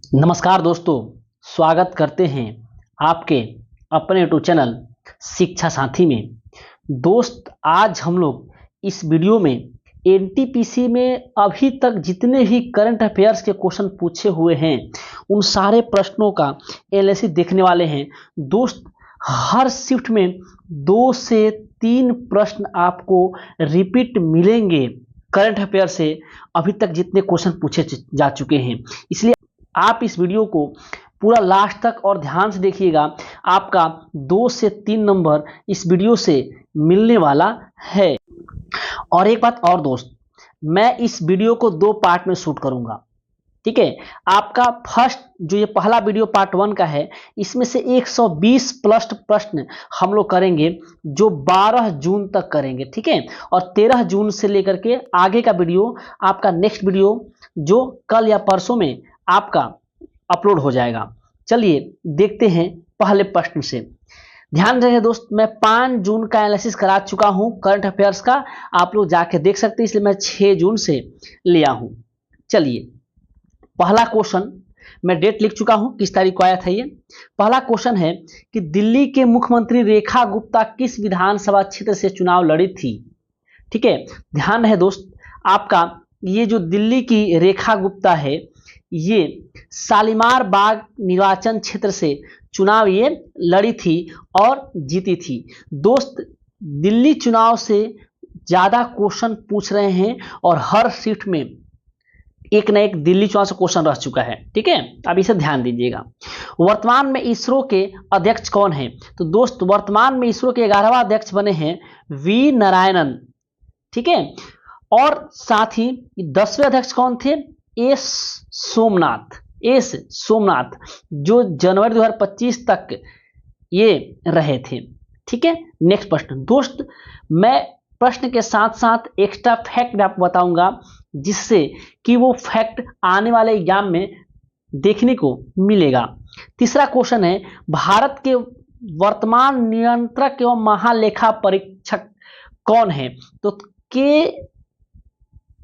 नमस्कार दोस्तों, स्वागत करते हैं आपके अपने यूट्यूब चैनल शिक्षा साथी में। दोस्त, आज हम लोग इस वीडियो में एनटीपीसी में अभी तक जितने भी करंट अफेयर्स के क्वेश्चन पूछे हुए हैं उन सारे प्रश्नों का एनालिसिस देखने वाले हैं। दोस्त, हर शिफ्ट में 2 से 3 प्रश्न आपको रिपीट मिलेंगे करंट अफेयर से, अभी तक जितने क्वेश्चन पूछे जा चुके हैं। इसलिए आप इस वीडियो को पूरा लास्ट तक और ध्यान से देखिएगा। आपका 2 से 3 नंबर इस वीडियो से मिलने वाला है। और एक बात और दोस्त, मैं इस वीडियो को 2 पार्ट में शूट करूंगा, ठीक है। आपका फर्स्ट जो ये पहला वीडियो पार्ट 1 का है, इसमें से 120 प्लस प्रश्न हम लोग करेंगे जो 12 जून तक करेंगे, ठीक है। और 13 जून से लेकर के आगे का वीडियो, आपका नेक्स्ट वीडियो जो कल या परसों में आपका अपलोड हो जाएगा। चलिए देखते हैं पहले प्रश्न से। ध्यान रहे दोस्त, मैं 5 जून का एनालिसिस करा चुका हूं करंट अफेयर्स का, आप लोग जाके देख सकते हैं, इसलिए मैं 6 जून से लिया हूं। चलिए पहला क्वेश्चन, मैं डेट लिख चुका हूं किस तारीख को आया था। ये पहला क्वेश्चन है कि दिल्ली के मुख्यमंत्री रेखा गुप्ता किस विधानसभा क्षेत्र से चुनाव लड़ी थी, ठीक है। ध्यान रहे दोस्त, आपका ये जो दिल्ली की रेखा गुप्ता है, ये शालीमार बाग निर्वाचन क्षेत्र से चुनाव ये लड़ी थी और जीती थी। दोस्त, दिल्ली चुनाव से ज्यादा क्वेश्चन पूछ रहे हैं और हर शिफ्ट में एक न एक दिल्ली चुनाव से क्वेश्चन रह चुका है, ठीक है। अब इसे ध्यान दीजिएगा। वर्तमान में इसरो के अध्यक्ष कौन है? तो दोस्त, वर्तमान में इसरो के 11वां अध्यक्ष बने हैं वी नारायणन, ठीक है। और साथ ही 10वें अध्यक्ष कौन थे? एस सोमनाथ, जो जनवरी 2025 तक ये रहे थे, ठीक है। नेक्स्ट प्रश्न दोस्त, मैं प्रश्न के साथ साथ एक्स्ट्रा फैक्ट आपको बताऊंगा, जिससे कि वो फैक्ट आने वाले एग्जाम में देखने को मिलेगा। तीसरा क्वेश्चन है, भारत के वर्तमान नियंत्रक एवं महालेखा परीक्षक कौन है? तो के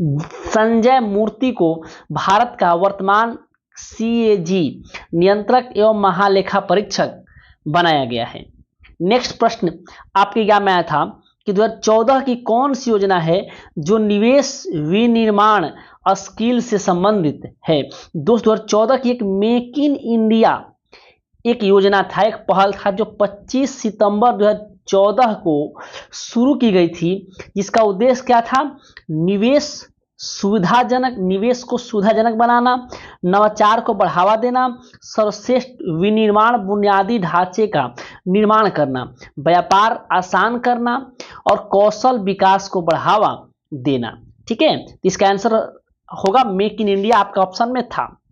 संजय मूर्ति को भारत का वर्तमान सीएजी नियंत्रक एवं महालेखा परीक्षक बनाया गया है। नेक्स्ट प्रश्न आपके एग्जाम में आया था कि 2014 की कौन सी योजना है जो निवेश विनिर्माण स्किल से संबंधित है? दोस्त, 2014 की एक मेक इन इंडिया एक योजना था, एक पहल था, जो 25 सितंबर 2014 को शुरू की गई थी, जिसका उद्देश्य क्या था? निवेश को सुविधाजनक बनाना, नवाचार को बढ़ावा देना, सर्वश्रेष्ठ विनिर्माण बुनियादी ढांचे का निर्माण करना, व्यापार आसान करना और कौशल विकास को बढ़ावा देना, ठीक है। इसका आंसर होगा मेक इन इंडिया, आपका ऑप्शन में था।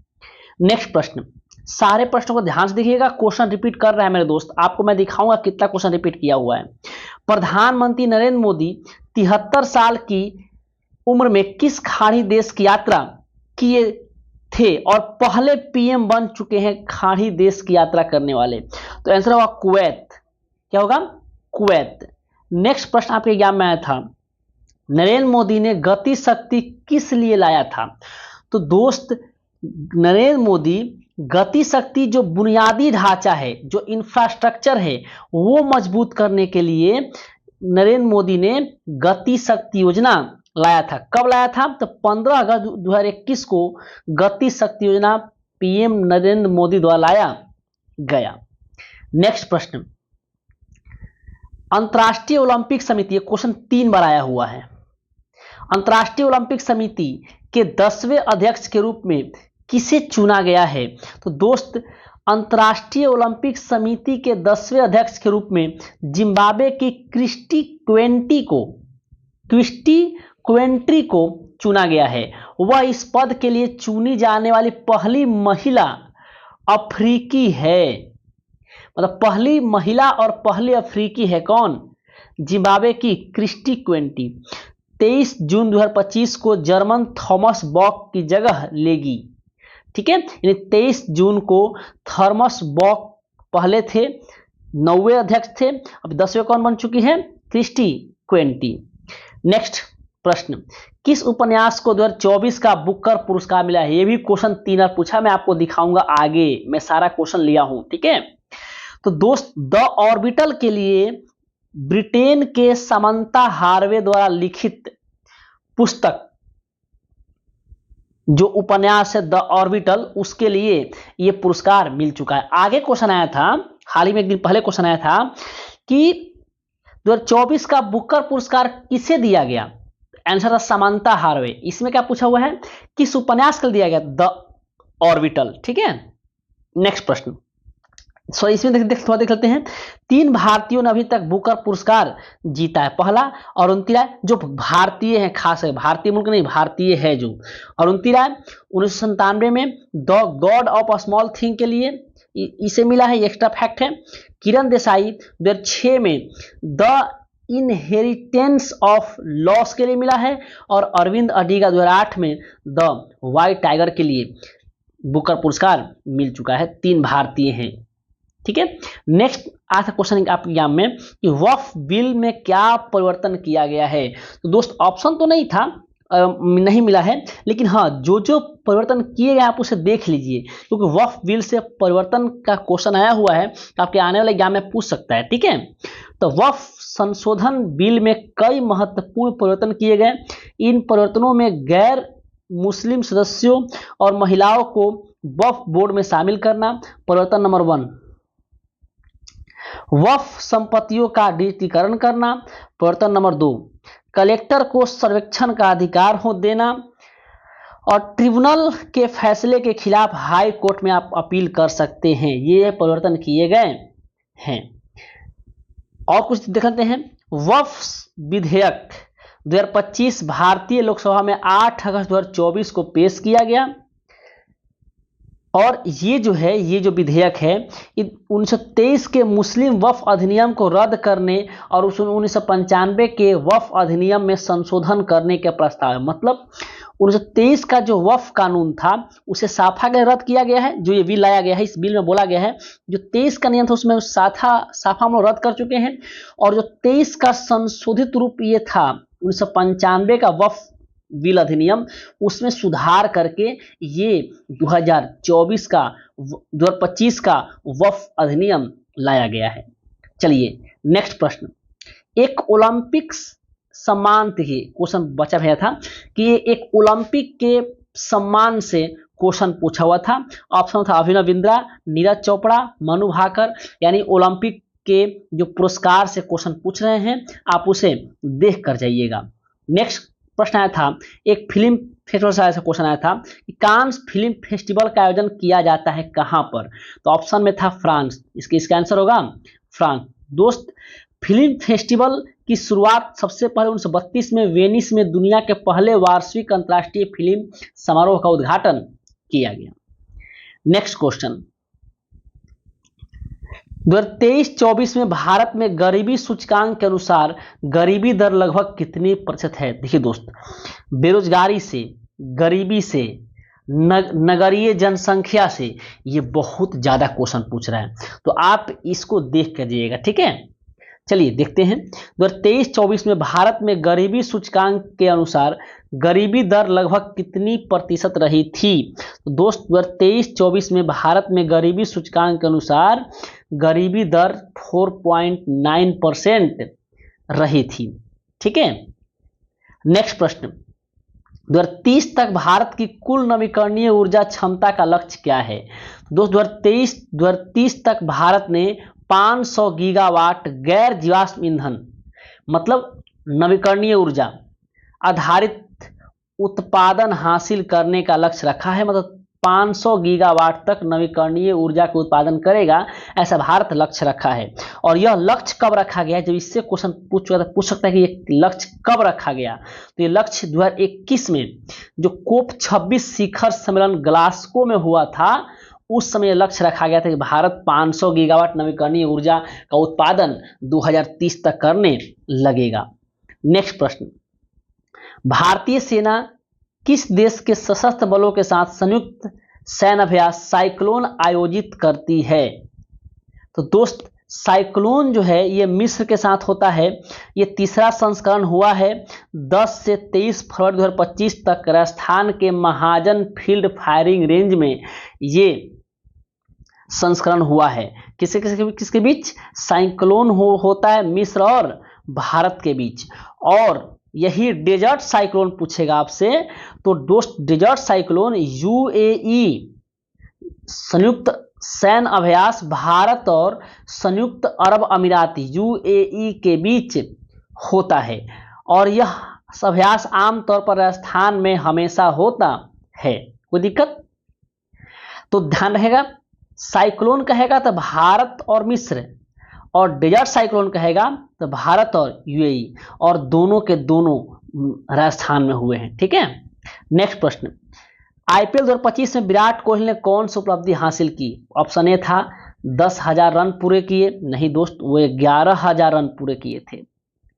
नेक्स्ट प्रश्न, सारे प्रश्नों को ध्यान से देखिएगा, क्वेश्चन रिपीट कर रहा है मेरे दोस्त, आपको मैं दिखाऊंगा कितना क्वेश्चन रिपीट किया हुआ है। प्रधानमंत्री नरेंद्र मोदी 73 साल की उम्र में किस खाड़ी देश की यात्रा किए थे और पहले पीएम बन चुके हैं खाड़ी देश की यात्रा करने वाले? तो आंसर होगा कुवैत। क्या होगा? कुवैत। नेक्स्ट प्रश्न आपके एग्जाम में आया था, नरेंद्र मोदी ने गति शक्ति किस लिए लाया था? तो दोस्त, नरेंद्र मोदी गति शक्ति जो बुनियादी ढांचा है, जो इंफ्रास्ट्रक्चर है, वो मजबूत करने के लिए नरेंद्र मोदी ने गति शक्ति योजना लाया था। कब लाया था? तो 15 अगस्त 2021 को गति शक्ति योजना पीएम नरेंद्र मोदी द्वारा लाया गया। नेक्स्ट प्रश्न, अंतर्राष्ट्रीय ओलंपिक समिति, क्वेश्चन 3 बार आया हुआ है। अंतर्राष्ट्रीय ओलंपिक समिति के 10वें अध्यक्ष के रूप में किसे चुना गया है? तो दोस्त, अंतर्राष्ट्रीय ओलंपिक समिति के 10वें अध्यक्ष के रूप में जिम्बाब्वे की क्रिस्टी क्वेंट्री को चुना गया है। वह इस पद के लिए चुनी जाने वाली पहली महिला अफ्रीकी है, मतलब पहली महिला और पहली अफ्रीकी है। कौन? जिम्बाब्वे की क्रिस्टी क्वेंट्री 23 जून 2025 को जर्मन थॉमस बॉक की जगह लेगी, ठीक है। यानी 23 जून को थॉमस बॉक पहले थे, 9वें अध्यक्ष थे, अब 10वें कौन बन चुकी है? क्रिस्टी क्वेंट्री। नेक्स्ट प्रश्न, किस उपन्यास को 2024 का बुकर पुरस्कार मिला है? ये भी क्वेश्चन 3 बार पूछा, मैं आपको दिखाऊंगा आगे, मैं सारा क्वेश्चन लिया हूं, ठीक है। तो दोस्त, द ऑर्बिटल के लिए ब्रिटेन के समंता हार्वे द्वारा लिखित पुस्तक, जो उपन्यास है द ऑर्बिटल, उसके लिए यह पुरस्कार मिल चुका है। आगे क्वेश्चन आया था, हाल ही में एक दिन पहले क्वेश्चन आया था कि 2024 का बुकर पुरस्कार किसे दिया गया? आंसर था समंता हार्वे। इसमें क्या पूछा हुआ है? किस उपन्यास के लिए दिया गया? द ऑर्बिटल, ठीक है। नेक्स्ट प्रश्न, सॉरी इसमें थोड़ा देख लेते हैं। 3 भारतीयों ने अभी तक बुकर पुरस्कार जीता है। पहला अरुंधति राय, जो भारतीय है, खास है, भारतीय मुल्क नहीं, भारतीय है जो। अरुंधति राय 1997 में the God of a small thing के लिए इसे मिला है, एक्स्ट्रा फैक्ट है। किरण देसाई 2006 में द इनहेरिटेंस ऑफ लॉस के लिए मिला है। और अरविंद अडिगा 2008 में द व्हाइट टाइगर के लिए बुकर पुरस्कार मिल चुका है। 3 भारतीय हैं, ठीक है। नेक्स्ट आता है क्वेश्चन आपके एग्जाम में कि वक्फ बिल में क्या परिवर्तन किया गया है? तो दोस्त ऑप्शन तो नहीं था, नहीं मिला है, लेकिन हाँ जो जो परिवर्तन किए गए आप उसे देख लीजिए, क्योंकि वक्फ बिल से परिवर्तन का क्वेश्चन आया हुआ है तो आपके आने वाले एग्जाम में पूछ सकता है, ठीक है। तो वक्फ संशोधन बिल में कई महत्वपूर्ण परिवर्तन किए गए। इन परिवर्तनों में गैर मुस्लिम सदस्यों और महिलाओं को वक्फ बोर्ड में शामिल करना परिवर्तन नंबर 1। वक्फ संपत्तियों का डिजिटीकरण करना परिवर्तन नंबर 2। कलेक्टर को सर्वेक्षण का अधिकार हो देना, और ट्रिब्यूनल के फैसले के खिलाफ हाई कोर्ट में आप अपील कर सकते हैं। ये परिवर्तन किए गए हैं। और कुछ देख लेते हैं। वक्फ विधेयक 2025 भारतीय लोकसभा में 8 अगस्त 2024 को पेश किया गया। और ये जो विधेयक है 1923 के मुस्लिम वक्फ अधिनियम को रद्द करने और 1995 के वक्फ अधिनियम में संशोधन करने के प्रस्ताव है। मतलब 1923 का जो वक्फ कानून था उसे साफा के रद्द किया गया है। जो ये बिल लाया गया है, इस बिल में बोला गया है जो 23 का नियम था उसमें साफा हम लोग रद्द कर चुके हैं, और जो 23 का संशोधित रूप ये था 1995 का वक्फ बिल अधिनियम, उसमें सुधार करके ये 2024 का 2025 का वक्फ अधिनियम लाया गया है। चलिए नेक्स्ट प्रश्न, एक ओलंपिक सम्मान, देखिए क्वेश्चन बचा भैया था कि ये एक ओलंपिक के सम्मान से क्वेश्चन पूछा हुआ था। ऑप्शन था अभिनव बिंद्रा, नीरज चोपड़ा, मनु भाकर। यानी ओलंपिक के जो पुरस्कार से क्वेश्चन पूछ रहे हैं आप उसे देख कर जाइएगा। नेक्स्ट प्रश्न आया था, एक फिल्म फेस्टिवल से ऐसा क्वेश्चन आया था कि कांस फिल्म फेस्टिवल का आयोजन किया जाता है कहां पर? तो ऑप्शन में था फ्रांस। इसका आंसर होगा फ्रांस। दोस्त, फिल्म फेस्टिवल की शुरुआत सबसे पहले 1932 में वेनिस में दुनिया के पहले वार्षिक अंतर्राष्ट्रीय फिल्म समारोह का उद्घाटन किया गया। नेक्स्ट क्वेश्चन, 2023-24 में भारत में गरीबी सूचकांक के अनुसार गरीबी दर लगभग कितनी प्रतिशत है? देखिए दोस्त, बेरोजगारी से, गरीबी से, नगरीय जनसंख्या से, ये बहुत ज्यादा क्वेश्चन पूछ रहा है, तो आप इसको देख कर जाइएगा, ठीक है। चलिए देखते हैं 2023-24 में भारत में गरीबी सूचकांक के अनुसार गरीबी दर लगभग कितनी प्रतिशत रही थी? तो दोस्त 2023-24 में भारत में गरीबी सूचकांक के अनुसार गरीबी दर 4.9% रही थी, ठीक है। नेक्स्ट प्रश्न, 2030 तक भारत की कुल नवीकरणीय ऊर्जा क्षमता का लक्ष्य क्या है? दोस्त 2030 तक भारत ने 500 गीगावाट गैर जीवाश्म ईंधन, मतलब नवीकरणीय ऊर्जा आधारित उत्पादन हासिल करने का लक्ष्य रखा है। मतलब 500 गीगावाट तक नवीकरणीय ऊर्जा का उत्पादन करेगा, ऐसा भारत लक्ष्य रखा है। और यह लक्ष्य कब रखा गया? जब इससे क्वेश्चन पूछ सकता है कि ये लक्ष्य कब रखा गया, तो ये लक्ष्य 2021 में जो कोप 26 शिखर सम्मेलन ग्लासगो में हुआ था, उस समय लक्ष्य रखा गया था कि भारत 500 गीगावाट नवीकरणीय ऊर्जा का उत्पादन 2030 तक करने लगेगा। नेक्स्ट प्रश्न, भारतीय सेना किस देश के सशस्त्र बलों के साथ संयुक्त सैन्य अभ्यास साइक्लोन आयोजित करती है? तो दोस्त साइक्लोन जो है ये मिस्र के साथ होता है। ये तीसरा संस्करण हुआ है 10 से 23 फरवरी 2025 तक राजस्थान के महाजन फील्ड फायरिंग रेंज में ये संस्करण हुआ है। किसके बीच? साइक्लोन होता है मिस्र और भारत के बीच। और यही डेजर्ट साइक्लोन पूछेगा आपसे, तो दोस्त डेजर्ट साइक्लोन यूएई संयुक्त सैन्य अभ्यास भारत और संयुक्त अरब अमीरात यूएई के बीच होता है। और यह अभ्यास आमतौर पर राजस्थान में हमेशा होता है। कोई दिक्कत? तो ध्यान रहेगा, साइक्लोन कहेगा तो भारत और मिस्र, और डेजर्ट साइक्लोन कहेगा तो भारत और यूएई, और दोनों के दोनों राजस्थान में हुए हैं। ठीक है। नेक्स्ट प्रश्न, आईपीएल 2025 में विराट कोहली ने कौन सी उपलब्धि हासिल की? ऑप्शन ए था 10,000 रन पूरे किए, नहीं दोस्त, वो 11,000 रन पूरे किए थे।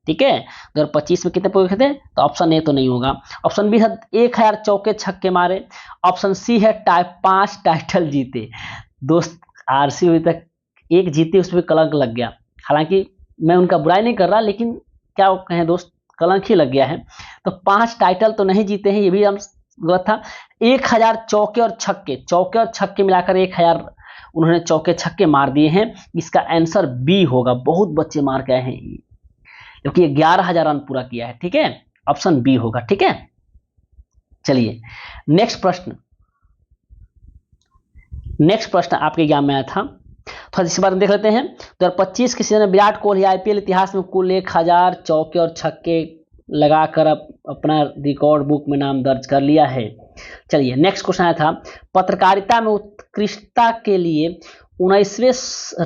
ठीक है, 2025 में कितने पूरे किए थे? तो ऑप्शन ए तो नहीं होगा। ऑप्शन बी है 1000 चौके छक्के मारे। ऑप्शन सी है 5 टाइटल जीते। दोस्त आरसीबी अभी तक एक जीते, उसमें कलंक लग गया। हालांकि मैं उनका बुराई नहीं कर रहा, लेकिन क्या कहें दोस्त, कलंक ही लग गया है। तो 5 टाइटल तो नहीं जीते हैं, ये भी हम गलत था। 1000 चौके और छक्के मिलाकर 1000 उन्होंने चौके छक्के मार दिए हैं। इसका आंसर बी होगा। बहुत बच्चे मार के आए हैं, क्योंकि 11,000 रन पूरा किया है। ठीक है, ऑप्शन बी होगा। ठीक है, चलिए नेक्स्ट प्रश्न आपके एग्जाम में आया था, थोड़ा इस बार देख लेते हैं। 2025 के सीजन में विराट कोहली आईपीएल इतिहास में कुल 1000 चौके और छक्के लगाकर अपना रिकॉर्ड बुक में नाम दर्ज कर लिया है। चलिए नेक्स्ट क्वेश्चन आया था, पत्रकारिता में उत्कृष्टता के लिए 19वें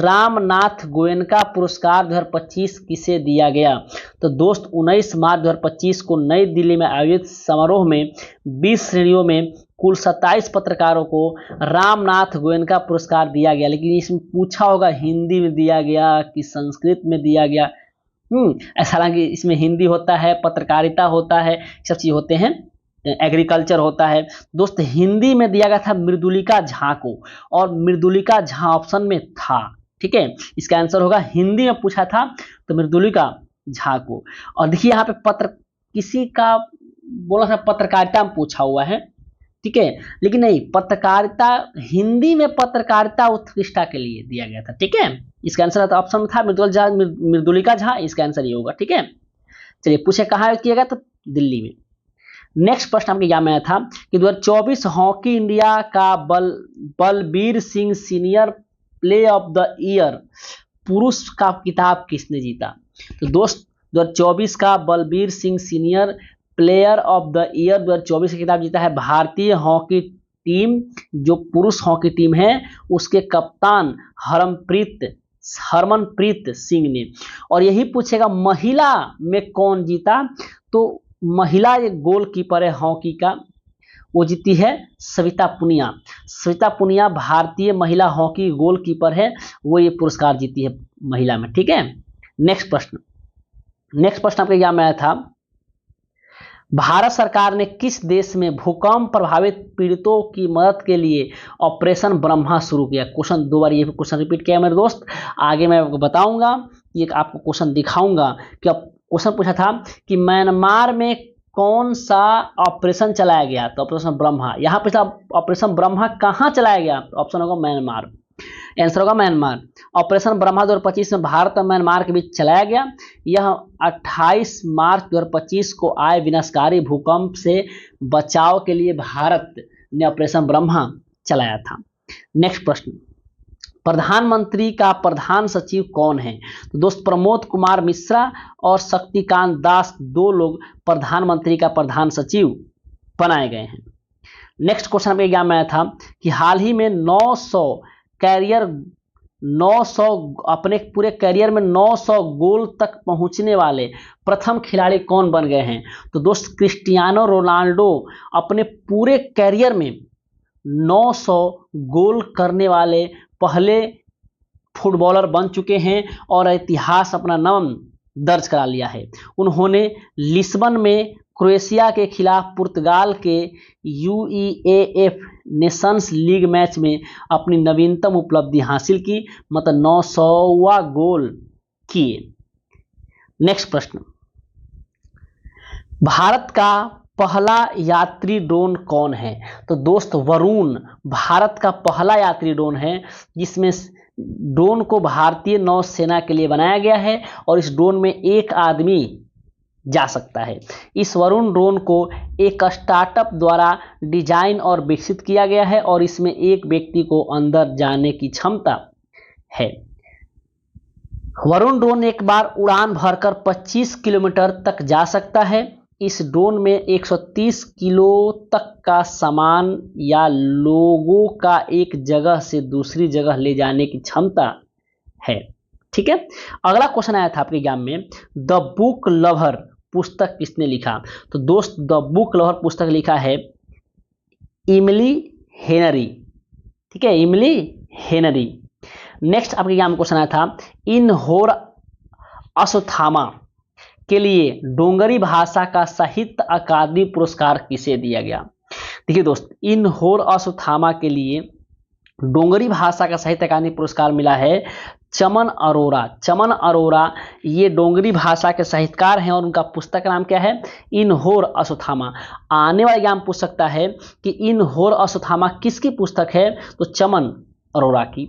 रामनाथ गोयनका पुरस्कार 2025 किसे दिया गया? तो दोस्त 19 मार्च 2025 को नई दिल्ली में आयोजित समारोह में 20 श्रेणियों में कुल 27 पत्रकारों को रामनाथ गोयनका पुरस्कार दिया गया। लेकिन इसमें पूछा होगा हिंदी में दिया गया कि संस्कृत में दिया गया। ऐसा, हालांकि इसमें हिंदी होता है, पत्रकारिता होता है, सब चीज होते हैं, एग्रीकल्चर होता है। दोस्त हिंदी में दिया गया था मृदुलिका झा को, और मृदुलिका झा ऑप्शन में था। ठीक है, इसका आंसर होगा, हिंदी में पूछा था तो मृदुलिका झा को। और देखिए यहाँ पे किसी का बोला था पत्रकारिता में पूछा हुआ है। ठीक है, लेकिन नहीं, पत्रकारिता हिंदी में पत्रकारिता उत्कृष्टता के लिए दिया गया था। ठीक है, इसका आंसर तो ऑप्शन में था मृदुलिका झा, इसका आंसर ये होगा। ठीक है, चलिए पूछे कहाँ किया गया? तो दिल्ली में। नेक्स्ट प्रश्न आपके एग्जाम में आया था कि 2024 हॉकी इंडिया का Balbir Singh senior play of the year पुरुष का किताब किसने जीता? तो दोस्त 2024 का Balbir Singh senior player of the year 2024 की किताब जीता है भारतीय हॉकी टीम, जो पुरुष हॉकी टीम है उसके कप्तान हरमनप्रीत सिंह ने। और यही पूछेगा महिला में कौन जीता? तो महिला एक गोलकीपर है हॉकी का, वो जीती है सविता पुनिया भारतीय महिला हॉकी गोलकीपर है, वो ये पुरस्कार जीती है महिला में। ठीक है, नेक्स्ट प्रश्न आपके एग्जाम में आया था, भारत सरकार ने किस देश में भूकंप प्रभावित पीड़ितों की मदद के लिए ऑपरेशन ब्रह्मा शुरू किया? क्वेश्चन 2 बार ये क्वेश्चन रिपीट किया मेरे दोस्त, आगे मैं आपको बताऊंगा, ये आपको क्वेश्चन दिखाऊंगा कि क्वेश्चन पूछा था कि म्यांमार में कौन सा ऑपरेशन चलाया गया? तो ऑपरेशन ब्रह्मा। यहाँ पे ऑपरेशन ब्रह्मा कहाँ चलाया गया? तो ऑप्शन होगा म्यांमार, आंसर होगा म्यांमार। ऑपरेशन ब्रह्मा 2025 में भारत और म्यांमार के बीच चलाया गया। यह 28 मार्च 2025 को आए विनाशकारी भूकंप से बचाव के लिए भारत ने ऑपरेशन ब्रह्मा चलाया था। नेक्स्ट प्रश्न, प्रधानमंत्री का प्रधान सचिव कौन है? तो दोस्त प्रमोद कुमार मिश्रा और शक्तिकांत दास, 2 लोग प्रधानमंत्री का प्रधान सचिव बनाए गए हैं। नेक्स्ट क्वेश्चन आपके एग्जाम में आया था कि हाल ही में 900 अपने पूरे करियर में 900 गोल तक पहुंचने वाले प्रथम खिलाड़ी कौन बन गए हैं? तो दोस्त क्रिस्टियानो रोनाल्डो अपने पूरे करियर में 900 गोल करने वाले पहले फुटबॉलर बन चुके हैं और इतिहास अपना नाम दर्ज करा लिया है। उन्होंने लिस्बन में क्रोएशिया के खिलाफ पुर्तगाल के UEFA नेशंस लीग मैच में अपनी नवीनतम उपलब्धि हासिल की, मतलब 900वां गोल किए। नेक्स्ट प्रश्न, भारत का पहला यात्री ड्रोन कौन है? तो दोस्त वरुण भारत का पहला यात्री ड्रोन है, जिसमें ड्रोन को भारतीय नौसेना के लिए बनाया गया है और इस ड्रोन में एक आदमी जा सकता है। इस वरुण ड्रोन को एक स्टार्टअप द्वारा डिजाइन और विकसित किया गया है और इसमें एक व्यक्ति को अंदर जाने की क्षमता है। वरुण ड्रोन एक बार उड़ान भरकर 25 किलोमीटर तक जा सकता है। इस ड्रोन में 130 किलो तक का सामान या लोगों का एक जगह से दूसरी जगह ले जाने की क्षमता है। ठीक है, अगला क्वेश्चन आया था आपके एग्जाम में, द बुक लवर पुस्तक किसने लिखा? तो दोस्त द बुक लवर पुस्तक लिखा है इमली हेनरी। ठीक है, इमली हेनरी। नेक्स्ट आपके एग्जाम में क्वेश्चन आया था, इन होर अश्वत्थामा के लिए डोंगरी भाषा का साहित्य अकादमी पुरस्कार किसे दिया गया? देखिए दोस्त, इन होर अश्वत्थामा के लिए डोंगरी भाषा का साहित्य अकादमी पुरस्कार मिला है चमन अरोरा। चमन अरोरा ये डोंगरी भाषा के साहित्यकार हैं और उनका पुस्तक का नाम क्या है? इन होर अश्वत्थामा। आने वाला एग्जाम पूछ सकता है कि इन होर अश्वत्थामा किसकी पुस्तक है? तो चमन अरोरा की।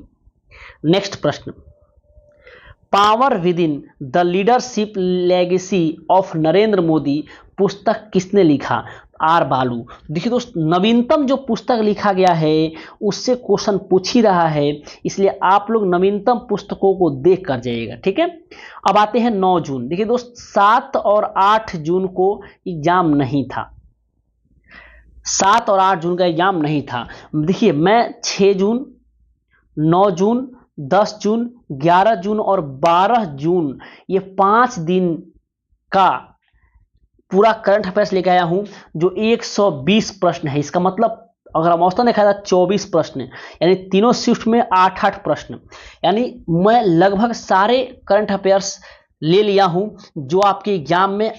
नेक्स्ट प्रश्न, power with in the leadership legacy of Narendra Modi पुस्तक किसने लिखा? आर बालू। देखिए दोस्त, नवीनतम जो पुस्तक लिखा गया है उससे क्वेश्चन पूछ ही रहा है, इसलिए आप लोग नवीनतम पुस्तकों को देख कर जाइएगा। ठीक है, अब आते हैं 9 जून। देखिए दोस्त, 7 और 8 जून को एग्जाम नहीं था। 7 और 8 जून का एग्जाम नहीं था। देखिए, मैं 6 जून, 9 जून, 10 जून, 11 जून और 12 जून ये 5 दिन का पूरा करंट अफेयर्स लेके आया हूं, जो 120 प्रश्न है। इसका मतलब अगर हम औसतन देखा जाए 24 प्रश्न, यानी तीनों शिफ्ट में 8-8 प्रश्न, यानी मैं लगभग सारे करंट अफेयर्स ले लिया हूं जो आपके एग्जाम में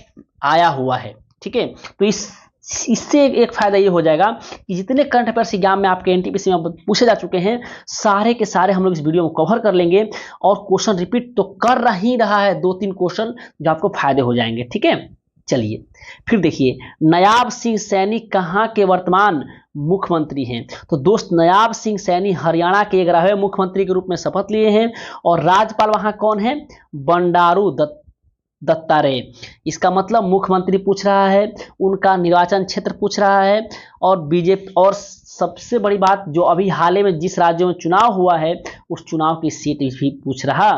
आया हुआ है। ठीक है, तो इससे एक फायदा ये हो जाएगा कि जितने करंट अफेयर्स एग्जाम में आपके एनटीपीसी में पूछे जा चुके हैं, सारे के सारे हम लोग इस वीडियो में कवर कर लेंगे और क्वेश्चन रिपीट तो कर ही रहा है 2-3 क्वेश्चन जो आपको फायदे हो जाएंगे। ठीक है, चलिए फिर देखिए, नायाब सिंह सैनी कहां के वर्तमान मुख्यमंत्री हैं? तो दोस्त, नायाब सिंह सैनी हरियाणा के 11वें मुख्यमंत्री के रूप में शपथ लिए हैं और राज्यपाल वहां कौन है? बंडारू दत्तात्रेय। इसका मतलब मुख्यमंत्री पूछ रहा है, उनका निर्वाचन क्षेत्र पूछ रहा है और बीजेपी, और सबसे बड़ी बात जो अभी हाल ही में जिस राज्यों में चुनाव हुआ है उस चुनाव की सीट भी पूछ रहा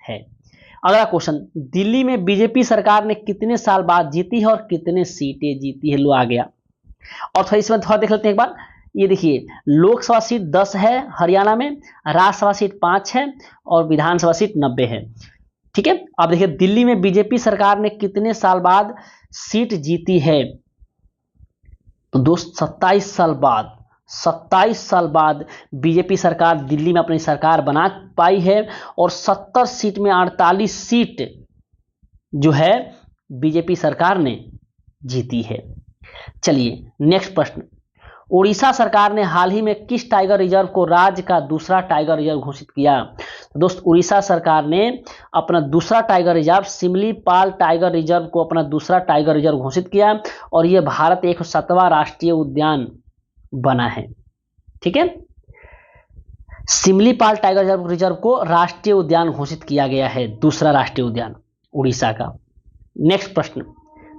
है। अगला क्वेश्चन, दिल्ली में बीजेपी सरकार ने कितने साल बाद जीती है और कितने सीटें जीती है? लो आ गया। और थोड़ा इसमें थोड़ा देख लेते हैं एक बार। ये देखिए, लोकसभा सीट 10 है हरियाणा में, राज्यसभा सीट 5 है और विधानसभा सीट 90 है। ठीक है, अब देखिए दिल्ली में बीजेपी सरकार ने कितने साल बाद सीट जीती है? तो दोस्त 27 साल बाद, 27 साल बाद बीजेपी सरकार दिल्ली में अपनी सरकार बना पाई है और 70 सीट में 48 सीट जो है बीजेपी सरकार ने जीती है। चलिए नेक्स्ट प्रश्न, उड़ीसा सरकार ने हाल ही में किस टाइगर रिजर्व को राज्य का दूसरा टाइगर रिजर्व घोषित किया? दोस्त, उड़ीसा सरकार ने अपना दूसरा tiger reserve Similipal tiger reserve को अपना दूसरा टाइगर रिजर्व घोषित किया और यह भारत 107वां राष्ट्रीय उद्यान बना है। ठीक है, सिमलीपाल टाइगर रिजर्व को राष्ट्रीय उद्यान घोषित किया गया है, दूसरा राष्ट्रीय उद्यान उड़ीसा का। नेक्स्ट प्रश्न,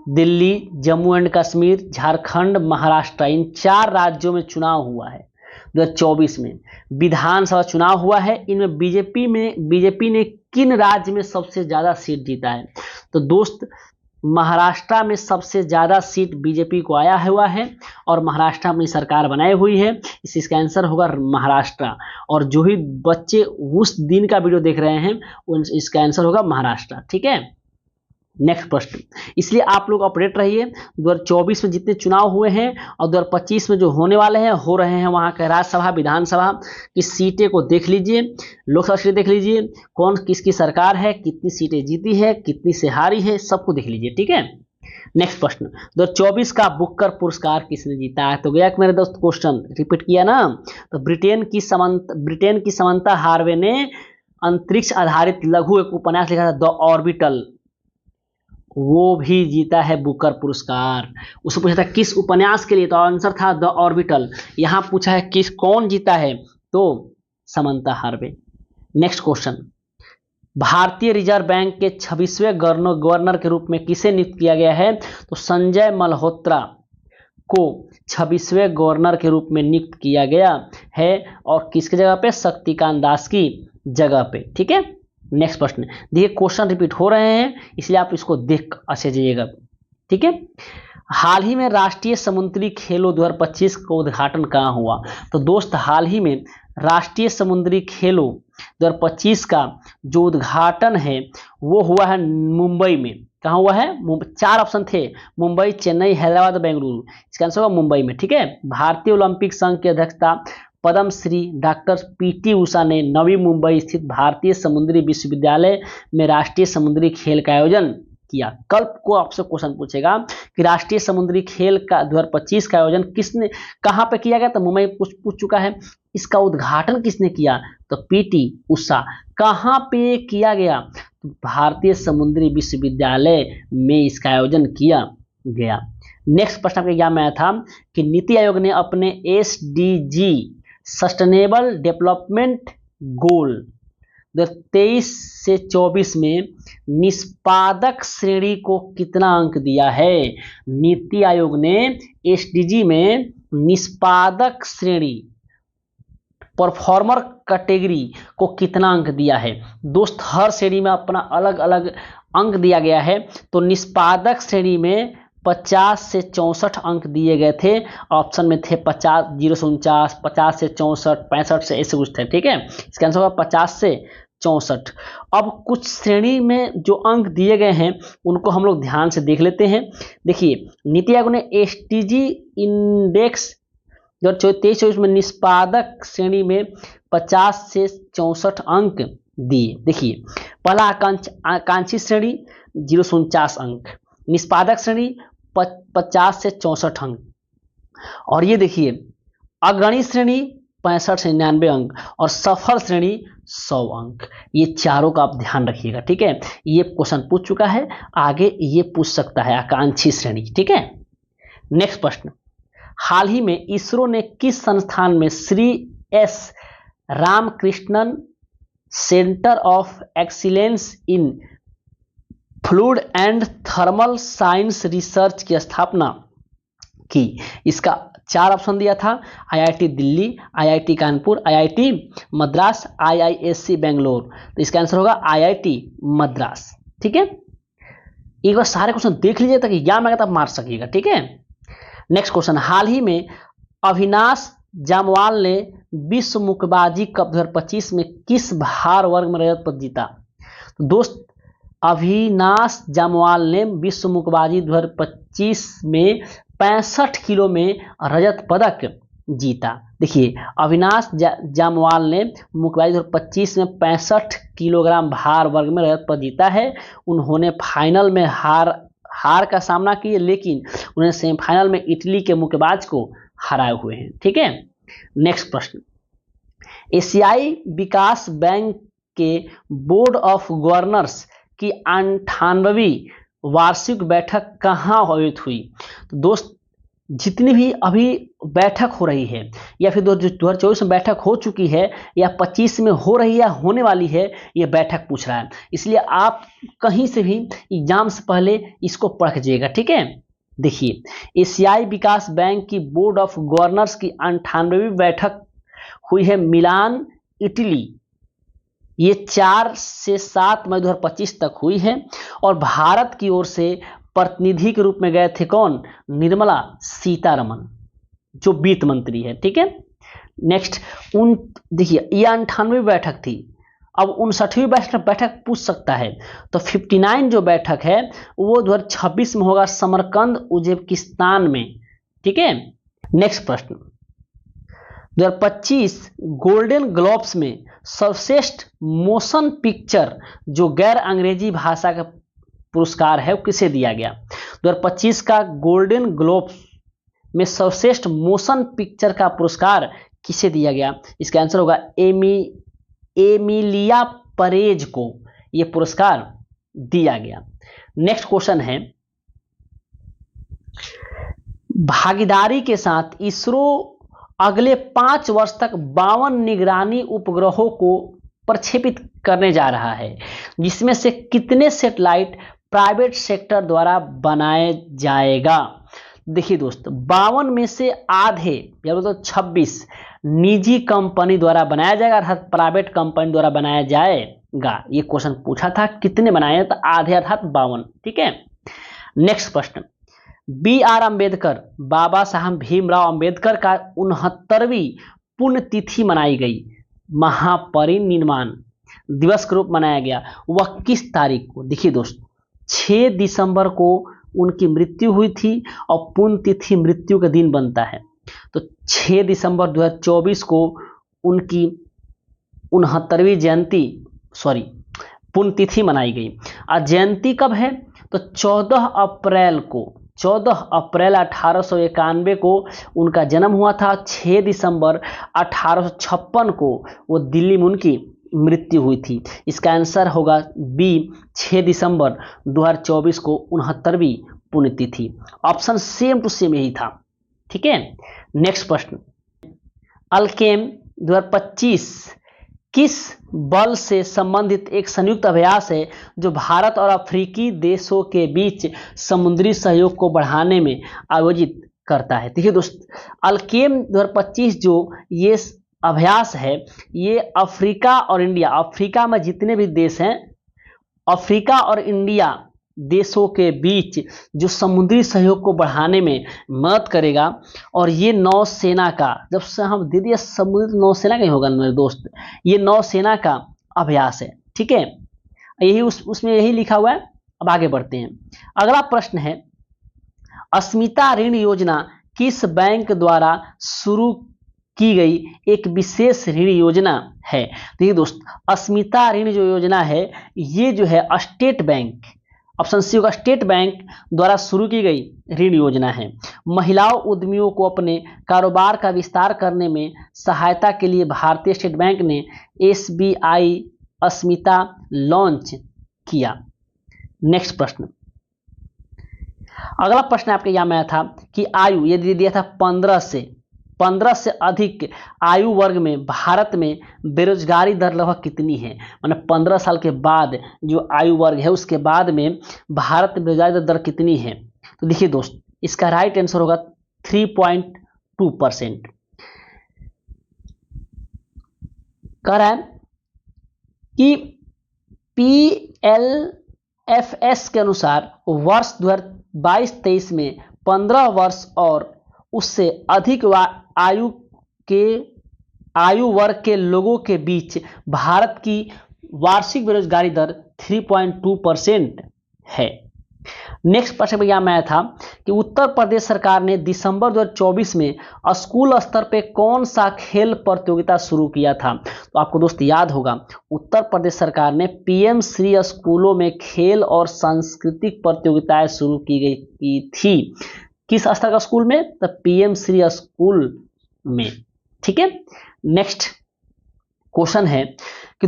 दिल्ली, जम्मू एंड कश्मीर, झारखंड, महाराष्ट्र, इन 4 राज्यों में चुनाव हुआ है 2024 में। विधानसभा चुनाव हुआ है, इनमें बीजेपी ने किन राज्य में सबसे ज्यादा सीट जीता है? तो दोस्त, महाराष्ट्र में सबसे ज्यादा सीट बीजेपी को आया हुआ है और महाराष्ट्र अपनी सरकार बनाई हुई है, इसका आंसर होगा महाराष्ट्र। और जो ही बच्चे उस दिन का वीडियो देख रहे हैं इसका आंसर होगा महाराष्ट्र। ठीक है, नेक्स्ट प्रश्न, इसलिए आप लोग अपडेट रहिए। 2024 में जितने चुनाव हुए हैं और 2025 में जो होने वाले हैं हो रहे हैं, वहां के राज्यसभा विधानसभा की सीटें को देख लीजिए, लोकसभा सीटें देख लीजिए, कौन किसकी सरकार है, कितनी सीटें जीती है, कितनी से हारी है, सबको देख लीजिए। ठीक है, नेक्स्ट प्रश्न, 2024 का बुकर पुरस्कार किसने जीता है? तो गया कि मेरे दोस्त क्वेश्चन रिपीट किया ना। तो ब्रिटेन की समंता हार्वे ने अंतरिक्ष आधारित लघु एक उपन्यास लिखा था द ऑर्बिटल, वो भी जीता है बुकर पुरस्कार। उससे पूछा था किस उपन्यास के लिए, तो आंसर था द ऑर्बिटल। यहां पूछा है किस कौन जीता है, तो समंता हार्वे। नेक्स्ट क्वेश्चन, भारतीय रिजर्व बैंक के 26वें गवर्नर के रूप में किसे नियुक्त किया गया है? तो संजय मल्होत्रा को 26वें गवर्नर के रूप में नियुक्त किया गया है, और किसकी जगह पे? शक्तिकांत दास की जगह पे। ठीक है, नेक्स्ट प्रश्न। देखिए क्वेश्चन रिपीट हो रहे हैं, इसलिए आप इसको देख अच्छे जाइएगा। ठीक है, हाल ही में राष्ट्रीय समुद्री खेलों 2025 का उद्घाटन कहाँ हुआ? तो दोस्त हाल ही में राष्ट्रीय समुद्री खेलों 2025 का जो उद्घाटन है वो हुआ है मुंबई में। कहाँ हुआ है? 4 ऑप्शन थे, मुंबई, चेन्नई, हैदराबाद, बेंगलुरु। इसका आंसर होगा मुंबई में। ठीक है, भारतीय ओलंपिक संघ की अध्यक्षता पद्मश्री डॉक्टर पीटी उषा ने नवी मुंबई स्थित भारतीय समुद्री विश्वविद्यालय में राष्ट्रीय समुद्री खेल का आयोजन किया। कल को आपसे क्वेश्चन पूछेगा कि राष्ट्रीय समुद्री खेल का 2025 का आयोजन किसने, कहां पे किया गया? तो मुंबई पूछ चुका है। इसका उद्घाटन किसने किया? तो पीटी उषा। कहां पे किया गया? तो भारतीय समुद्री विश्वविद्यालय में इसका आयोजन किया गया। नेक्स्ट प्रश्न आपके एग्जाम में आया था कि नीति आयोग ने अपने SDG सस्टेनेबल डेवलपमेंट गोल 2023 से 24 में निष्पादक श्रेणी को कितना अंक दिया है? नीति आयोग ने SDG में निष्पादक श्रेणी, परफॉर्मर कैटेगरी को कितना अंक दिया है? दोस्त हर श्रेणी में अपना अलग अलग अंक दिया गया है। तो निष्पादक श्रेणी में 50 से 64 अंक दिए गए थे। ऑप्शन में थे 50, 0 से 49, 50 से 64, 65 से, ऐसे कुछ थे। ठीक है, इसका आंसर होगा 50 से 64। अब कुछ श्रेणी में जो अंक दिए गए हैं उनको हम लोग ध्यान से देख लेते हैं। देखिए नीति आयोग ने SDG इंडेक्स 2023-24 में निष्पादक श्रेणी में 50 से 64 अंक दिए। देखिए पहला आकांक्षी श्रेणी 0 से 49 अंक, निष्पादक श्रेणी 50 से 64 अंक, और ये देखिए अग्रणी श्रेणी 65 से 99 अंक, और सफल श्रेणी 100 अंक। ये चारों का आप ध्यान रखिएगा। ठीक है, ये क्वेश्चन पूछ चुका है, आगे ये पूछ सकता है आकांक्षी श्रेणी। ठीक है, नेक्स्ट प्रश्न, हाल ही में इसरो ने किस संस्थान में Shri S Ramakrishnan centre of excellence in fluid and thermal science research की स्थापना की? इसका 4 ऑप्शन दिया था, IIT Delhi, IIT Kanpur, IIT Madras, IISc Bangalore. तो इसका आंसर होगा IIT मद्रास। ठीक है, एक बार सारे क्वेश्चन देख लीजिए ताकि एग्जाम में तब मार सकिएगा। ठीक है, नेक्स्ट क्वेश्चन, हाल ही में अविनाश जामवाल ने विश्व मुक्केबाजी कप 2025 में किस भार वर्ग में रजत पदक जीता? तो दोस्त अविनाश जामवाल ने विश्व मुक्केबाजी 2025 में 65 किलो में रजत पदक जीता। देखिए अविनाश जामवाल ने मुक्केबाजी 2025 में 65 किलोग्राम भार वर्ग में रजत पदक जीता है। उन्होंने फाइनल में हार का सामना किए, लेकिन उन्हें सेमीफाइनल में इटली के मुक्केबाज को हराए हुए हैं। ठीक है, नेक्स्ट प्रश्न, एशियाई विकास बैंक के बोर्ड ऑफ गवर्नर्स की 98वीं वार्षिक बैठक कहाँ आयोजित हुई? तो दोस्त जितनी भी अभी बैठक हो रही है, या फिर 2024 में बैठक हो चुकी है, या 25 में हो रही है या होने वाली है, ये बैठक पूछ रहा है। इसलिए आप कहीं से भी एग्जाम से पहले इसको पढ़ लीजिएगा। ठीक है, देखिए एशियाई विकास बैंक की बोर्ड ऑफ गवर्नर्स की 98वीं बैठक हुई है मिलान, इटली। ये 4 से 7 मई 2025 तक हुई है, और भारत की ओर से प्रतिनिधि के रूप में गए थे कौन? निर्मला सीतारमन, जो वित्त मंत्री है। ठीक है, नेक्स्ट देखिए ये 98वीं बैठक थी। अब 59वीं बैठक पूछ सकता है, तो 59 जो बैठक है वो 2026 में होगा समरकंद, उज्बेकिस्तान में। ठीक है, नेक्स्ट प्रश्न, 2025 गोल्डन ग्लोब्स में सर्वश्रेष्ठ मोशन पिक्चर जो गैर अंग्रेजी भाषा का पुरस्कार है वो किसे दिया गया। 2025 का गोल्डन ग्लोब्स में सर्वश्रेष्ठ मोशन पिक्चर का पुरस्कार किसे दिया गया। इसका आंसर होगा एमिलिया परेज को यह पुरस्कार दिया गया। नेक्स्ट क्वेश्चन है, भागीदारी के साथ इसरो अगले 5 वर्ष तक 52 निगरानी उपग्रहों को प्रक्षेपित करने जा रहा है, जिसमें से कितने सैटेलाइट प्राइवेट सेक्टर द्वारा बनाए जाएगा। देखिए दोस्त, 52 में से आधे या तो 26 निजी कंपनी द्वारा बनाया जाएगा, अर्थात प्राइवेट कंपनी द्वारा बनाया जाएगा। ये क्वेश्चन पूछा था कितने बनाए, तो आधे अर्थात 52। ठीक है। नेक्स्ट प्रश्न, BR अम्बेडकर, बाबा साहब भीमराव अम्बेडकर का 69वीं पुण्यतिथि मनाई गई, महापरिनिर्वाण दिवस के रूप मनाया गया, वह किस तारीख को। देखिए दोस्त, 6 दिसंबर को उनकी मृत्यु हुई थी और पुण्यतिथि मृत्यु का दिन बनता है, तो 6 दिसंबर 2024 को उनकी 69वीं जयंती पुण्यतिथि मनाई गई। और जयंती कब है, तो 14 अप्रैल 1891 को उनका जन्म हुआ था। 6 दिसंबर 1856 को वो दिल्ली में उनकी मृत्यु हुई थी। इसका आंसर होगा बी, 6 दिसंबर 2024 को 69वीं पुण्यतिथि। ऑप्शन सेम टू सेम यही था। ठीक है। नेक्स्ट प्रश्न, अल्केम 2025 किस बल से संबंधित एक संयुक्त अभ्यास है जो भारत और अफ्रीकी देशों के बीच समुद्री सहयोग को बढ़ाने में आयोजित करता है। देखिए दोस्त, अल्केम 2025 जो ये अभ्यास है, ये अफ्रीका और इंडिया, अफ्रीका में जितने भी देश हैं, अफ्रीका और इंडिया देशों के बीच जो समुद्री सहयोग को बढ़ाने में मदद करेगा। और ये नौसेना का, जब से हम दे दिया समुद्री नौसेना का ही होगा मेरे दोस्त, ये नौसेना का अभ्यास है। ठीक है, यही उसमें यही लिखा हुआ है। अब आगे बढ़ते हैं। अगला प्रश्न है, अस्मिता ऋण योजना किस बैंक द्वारा शुरू की गई एक विशेष ऋण योजना है। देखिए दोस्त, अस्मिता ऋण जो योजना है, ये जो है स्टेट बैंक, ऑप्शन सी होगा, स्टेट बैंक द्वारा शुरू की गई ऋण योजना है। महिलाओं उद्यमियों को अपने कारोबार का विस्तार करने में सहायता के लिए भारतीय स्टेट बैंक ने SBI अस्मिता लॉन्च किया। नेक्स्ट प्रश्न, अगला प्रश्न आपके यहां में आया था कि आयु यदि दिया था 15 से अधिक आयु वर्ग में भारत में बेरोजगारी दर लगभग कितनी है। मतलब 15 साल के बाद जो आयु वर्ग है उसके बाद में भारत में बेरोजगारी दर कितनी है। तो देखिए दोस्त, इसका राइट आंसर होगा 3.2%। कह रहा है कि PLFS के अनुसार वर्ष 2022-23 में 15 वर्ष और उससे अधिक आयु वर्ग के लोगों के बीच भारत की वार्षिक बेरोजगारी दर 3.2% है। नेक्स्ट प्रश्न यहां में आया था कि उत्तर प्रदेश सरकार ने दिसंबर 2024 में स्कूल स्तर पे कौन सा खेल प्रतियोगिता शुरू किया था। तो आपको दोस्त याद होगा, उत्तर प्रदेश सरकार ने PM श्री स्कूलों में खेल और सांस्कृतिक प्रतियोगिताएं शुरू की थी। किस स्तर का स्कूल में, तो PM श्री स्कूल में। ठीक है। नेक्स्ट क्वेश्चन है कि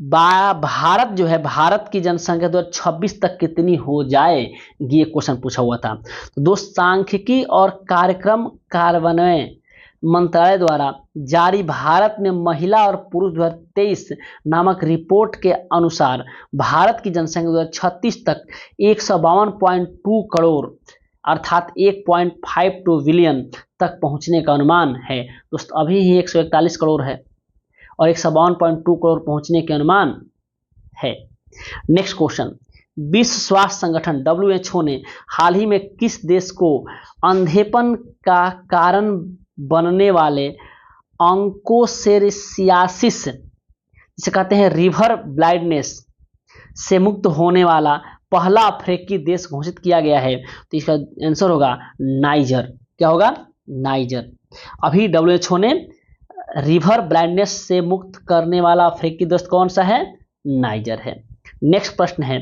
भारत जो है, भारत की जनसंख्या 2026 तक कितनी हो जाएगी, ये क्वेश्चन पूछा हुआ था। तो दोस्त, सांख्यिकी और कार्यक्रम कार्यान्वयन मंत्रालय द्वारा जारी भारत में महिला और पुरुष 2023 नामक रिपोर्ट के अनुसार भारत की जनसंख्या 2036 तक 152.2 करोड़ अर्थात 1.52 बिलियन तक पहुंचने का अनुमान है। दोस्तों, अभी ही 141 करोड़ है और 152.2 करोड़ पहुंचने के अनुमान है। नेक्स्ट क्वेश्चन, विश्व स्वास्थ्य संगठन WHO ने हाल ही में किस देश को अंधेपन का कारण बनने वाले ऑन्कोसेरियासिस, जिसे कहते हैं रिवर ब्लाइंडनेस, से मुक्त होने वाला पहला अफ्रीकी देश घोषित किया गया है। तो इसका आंसर होगा नाइजर। क्या होगा, नाइजर। अभी WHO ने रिवर ब्लाइंडनेस से मुक्त करने वाला अफ्रीकी देश कौन सा है, नाइजर है। नेक्स्ट प्रश्न है,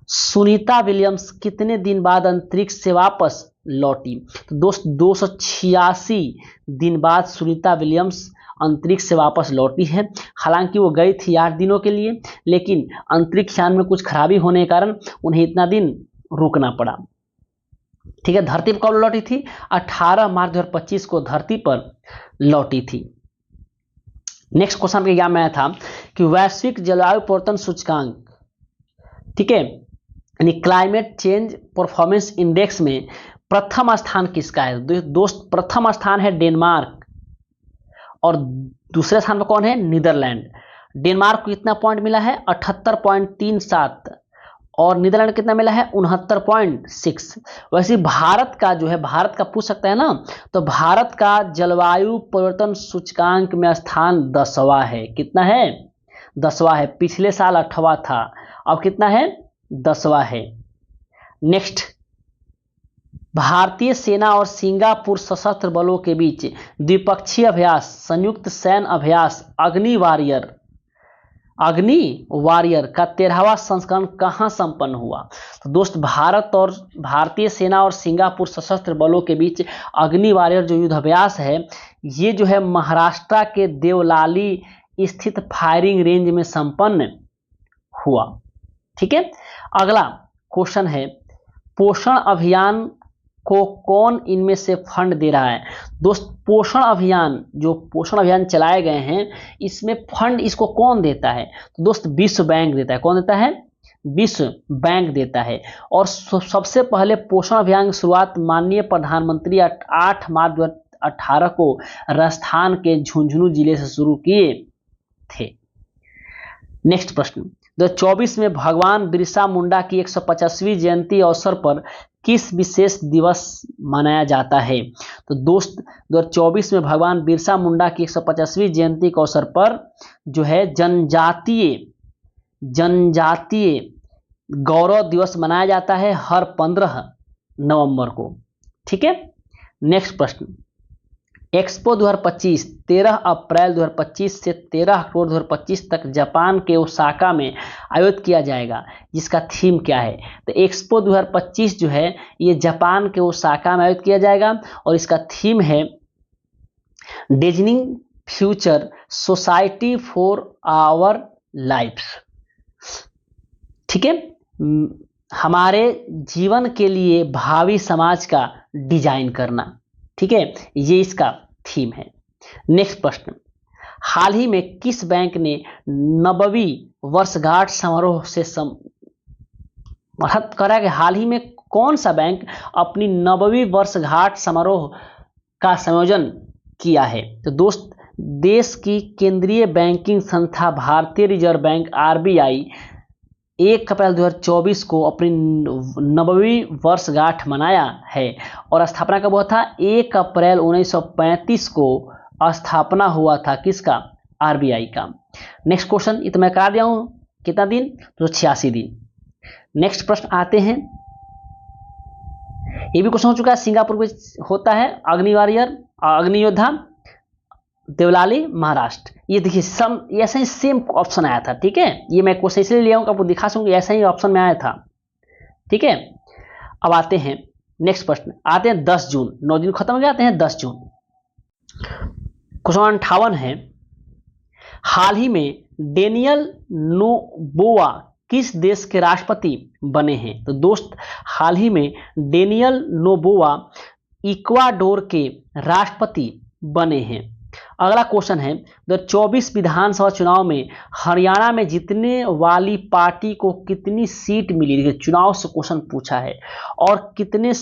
सुनीता विलियम्स कितने दिन बाद अंतरिक्ष से वापस लौटी? तो दोस्त 286 दिन बाद सुनीता विलियम्स अंतरिक्ष से वापस लौटी है। हालांकि वो गई थी 8 दिनों के लिए, लेकिन अंतरिक्ष यान में कुछ खराबी होने के कारण उन्हें इतना दिन रुकना पड़ा। ठीक है, धरती पर कब लौटी थी? 18 मार्च 2025 को धरती पर लौटी थी। नेक्स्ट क्वेश्चन के एग्जाम में आया था कि वैश्विक जलवायु परिवर्तन सूचकांक, ठीक है, यानी क्लाइमेट चेंज परफॉर्मेंस इंडेक्स में प्रथम स्थान किसका है? दोस्त प्रथम स्थान है डेनमार्क और दूसरे स्थान पर कौन है? नीदरलैंड। डेनमार्क को कितना पॉइंट मिला है? 78.37 और नीदरलैंड कितना मिला है? 69.6। वैसे भारत का जो है, भारत का पूछ सकता है ना, तो भारत का जलवायु परिवर्तन सूचकांक में स्थान 10वां है। कितना है? 10वां है। पिछले साल 8वां था, अब कितना है? 10वां है। नेक्स्ट, भारतीय सेना और सिंगापुर सशस्त्र बलों के बीच द्विपक्षीय अभ्यास, संयुक्त सैन्य अभ्यास अग्नि वारियर का 13वां संस्करण कहां संपन्न हुआ? तो दोस्त भारतीय सेना और सिंगापुर सशस्त्र बलों के बीच अग्नि वारियर जो युद्धाभ्यास है, ये जो है महाराष्ट्र के देवलाली स्थित फायरिंग रेंज में संपन्न हुआ। ठीक है, अगला क्वेश्चन है, पोषण अभियान को कौन इनमें से फंड दे रहा है? दोस्त पोषण अभियान चलाए गए हैं, इसमें फंड इसको कौन देता है? तो दोस्त विश्व बैंक देता है। कौन देता है? विश्व बैंक देता है। और सबसे पहले पोषण अभियान की शुरुआत माननीय प्रधानमंत्री 8 मार्च 2018 को राजस्थान के झुंझुनू जिले से शुरू किए थे। नेक्स्ट प्रश्न, 2024 में भगवान बिरसा मुंडा की 150वीं जयंती अवसर पर किस विशेष दिवस मनाया जाता है? तो दोस्त 2024 में भगवान बिरसा मुंडा की 150वीं जयंती के अवसर पर जो है जनजातीय गौरव दिवस मनाया जाता है हर 15 नवंबर को। ठीक है, नेक्स्ट प्रश्न, एक्सपो 2025 13 अप्रैल 2025 से 13 अक्टूबर 2025 तक जापान के ओसाका में आयोजित किया जाएगा, जिसका थीम क्या है? तो एक्सपो 2025 जो है ये जापान के ओसाका में आयोजित किया जाएगा और इसका थीम है designing future society for our lifes. ठीक है, हमारे जीवन के लिए भावी समाज का डिजाइन करना। ठीक है, ये इसका थीम है। नेक्स्ट प्रश्न, हाल ही में किस बैंक ने 90वीं वर्षगांठ समारोह से मतलब करा कि हाल ही में कौन सा बैंक अपनी 90वीं वर्षगांठ समारोह का संयोजन किया है? तो दोस्त देश की केंद्रीय बैंकिंग संस्था भारतीय रिजर्व बैंक RBI 1 अप्रैल 2024 को अपनी 90वीं वर्षगांठ मनाया है और स्थापना कब हुआ था? 1 अप्रैल 1935 को स्थापना हुआ था किसका? RBI का। नेक्स्ट क्वेश्चन, ये तो मैं करा दिया हूं, कितना दिन? 286 दिन। नेक्स्ट प्रश्न आते हैं, ये भी क्वेश्चन हो चुका है, सिंगापुर में होता है अग्नि वारियर, अग्नि योद्धा, देवलाली महाराष्ट्र। ये देखिए ऐसा ही सेम ऑप्शन आया था। ठीक है, ये मैं क्वेश्चन इसलिए लिया हूं आपको दिखा सकूंगा, ऐसा ही ऑप्शन में आया था। ठीक है, अब आते हैं नेक्स्ट प्रश्न, आते हैं 10 जून, 9 दिन खत्म हो गए, आते हैं 10 जून। क्वेश्चन 58 है, हाल ही में डेनियल नोबोआ किस देश के राष्ट्रपति बने हैं? तो दोस्त हाल ही में डेनियल नोबोआ इक्वाडोर के राष्ट्रपति बने हैं। अगला क्वेश्चन है, 2024 विधानसभा चुनाव में हरियाणा में जीतने वाली पार्टी को कितनी सीट मिली? देखिए चुनाव से क्वेश्चन पूछा है और कितने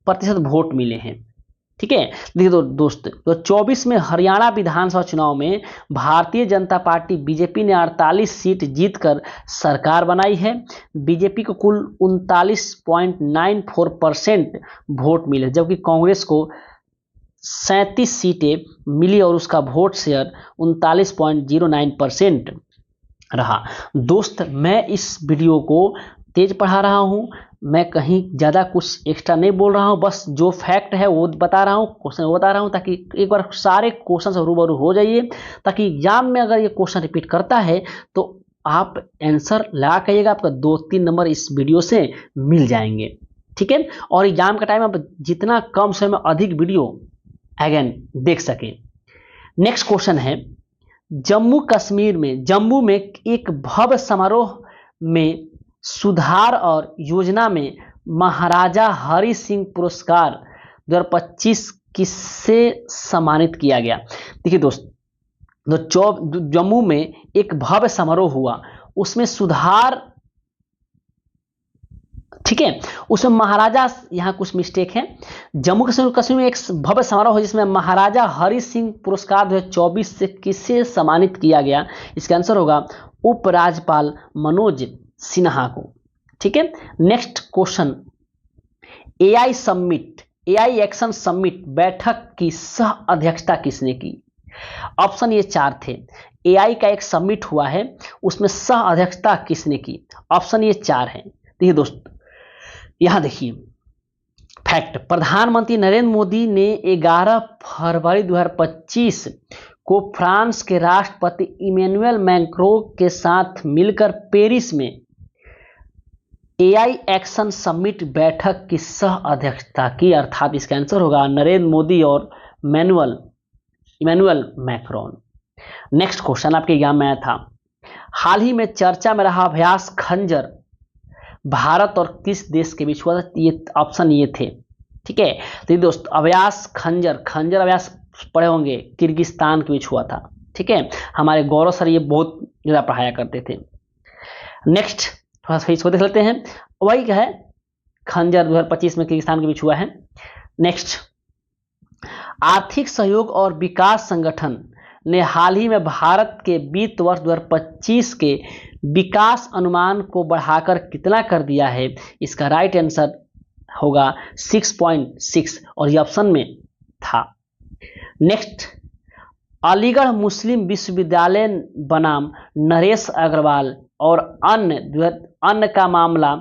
प्रतिशत वोट मिले हैं। ठीक है, देखिए दोस्त 2024 में हरियाणा विधानसभा चुनाव में भारतीय जनता पार्टी बीजेपी ने 48 सीट जीतकर सरकार बनाई है। बीजेपी को कुल 39.94% वोट मिले, जबकि कांग्रेस को 37 सीटें मिली और उसका वोट शेयर 39.09% रहा। दोस्त मैं इस वीडियो को तेज पढ़ा रहा हूं, मैं कहीं ज़्यादा कुछ एक्स्ट्रा नहीं बोल रहा हूं, बस जो फैक्ट है वो बता रहा हूं, क्वेश्चन वो बता रहा हूं, ताकि एक बार सारे क्वेश्चन से रूबरू हो जाइए, ताकि एग्जाम में अगर ये क्वेश्चन रिपीट करता है तो आप आंसर लगा करिएगा, आपका 2-3 नंबर इस वीडियो से मिल जाएंगे। ठीक है, और एग्जाम का टाइम आप जितना कम समय में अधिक वीडियो अगेन देख सकें। नेक्स्ट क्वेश्चन है, जम्मू में एक भव्य समारोह में सुधार और योजना में महाराजा हरि सिंह पुरस्कार 2025 किससे सम्मानित किया गया? देखिए दोस्त, जम्मू में एक भव्य समारोह हुआ, उसमें सुधार, ठीक है, उसमें महाराजा, यहाँ कुछ मिस्टेक है, जम्मू कश्मीर में एक भव्य समारोह है जिसमें महाराजा हरि सिंह पुरस्कार 2024 से किसे सम्मानित किया गया? इसका आंसर होगा उपराज्यपाल मनोज सिन्हा को। ठीक है, next question, AI action summit बैठक की सह अध्यक्षता किसने की? ऑप्शन ये 4 थे। एआई का एक समिट हुआ है, उसमें सह अध्यक्षता किसने की? ऑप्शन ये 4 है। देखिए दोस्त, यहां देखिए फैक्ट, प्रधानमंत्री नरेंद्र मोदी ने 11 फरवरी 2025 को फ्रांस के राष्ट्रपति इमैनुअल मैक्रों के साथ मिलकर पेरिस में एआई एक्शन समिट बैठक की सह अध्यक्षता की, अर्थात इसका आंसर होगा नरेंद्र मोदी और इमैनुअल मैक्रोन। नेक्स्ट क्वेश्चन आपके एग्जाम में आया था, हाल ही में चर्चा में रहा अभ्यास खंजर भारत और किस देश के बीच हुआ था? ये ऑप्शन ये थे। ठीक है, तो ये दोस्त अभ्यास खंजर अभ्यास पढ़े होंगे, किर्गिस्तान के बीच हुआ था। ठीक है, हमारे गौरव सर ये बहुत ज़्यादा पढ़ाया करते थे। नेक्स्ट थोड़ा सा इसको देख लेते हैं, वही क्या है, खंजर 2025 में किर्गिस्तान के बीच हुआ है। नेक्स्ट, आर्थिक सहयोग और विकास संगठन ने हाल ही में भारत के वित्त वर्ष 2025 के विकास अनुमान को बढ़ाकर कितना कर दिया है? इसका राइट आंसर होगा 6.6 और ये ऑप्शन में था। नेक्स्ट, अलीगढ़ मुस्लिम विश्वविद्यालय बनाम नरेश अग्रवाल और अन्य का मामला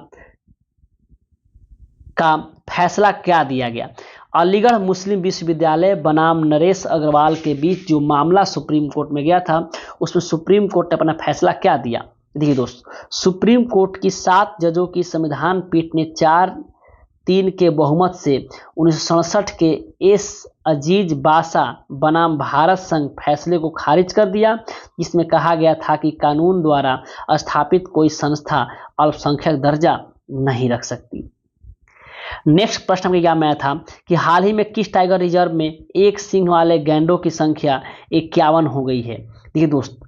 का फैसला क्या दिया गया? अलीगढ़ मुस्लिम विश्वविद्यालय बनाम नरेश अग्रवाल के बीच जो मामला सुप्रीम कोर्ट में गया था, उसमें सुप्रीम कोर्ट ने अपना फैसला क्या दिया? देखिए दोस्त, सुप्रीम कोर्ट की 7 जजों की संविधान पीठ ने 4-3 के बहुमत से 1967 के एस अजीज बाशा बनाम भारत संघ फैसले को खारिज कर दिया, जिसमें कहा गया था कि कानून द्वारा स्थापित कोई संस्था अल्पसंख्यक दर्जा नहीं रख सकती। नेक्स्ट प्रश्न में क्या मैं था कि हाल ही में किस टाइगर रिजर्व में एक सींग वाले गैंडों की संख्या 51 हो गई है? देखिए दोस्त,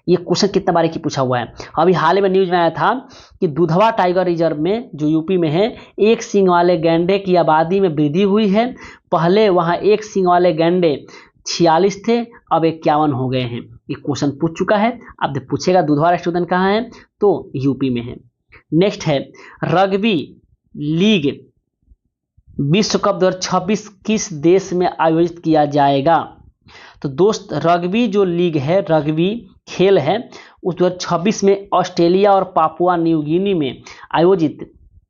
ये क्वेश्चन कितना बारीकी पूछा हुआ है। अभी हाल ही में न्यूज में आया था कि दुधवा टाइगर रिजर्व में जो यूपी में है, एक सींग वाले गैंडे की आबादी में वृद्धि हुई है। पहले वहां एक सींग वाले गैंडे 46 थे, अब 51 हो गए हैं। ये क्वेश्चन पूछ चुका है, अब पूछेगा दुधवा स्टूडेंट कहाँ है, तो यूपी में है। नेक्स्ट है, रग्बी लीग विश्व कप 2026 किस देश में आयोजित किया जाएगा? तो दोस्त, रग्बी जो लीग है, रग्बी खेल है, उस 2026 में ऑस्ट्रेलिया और पापुआ न्यू गिनी में आयोजित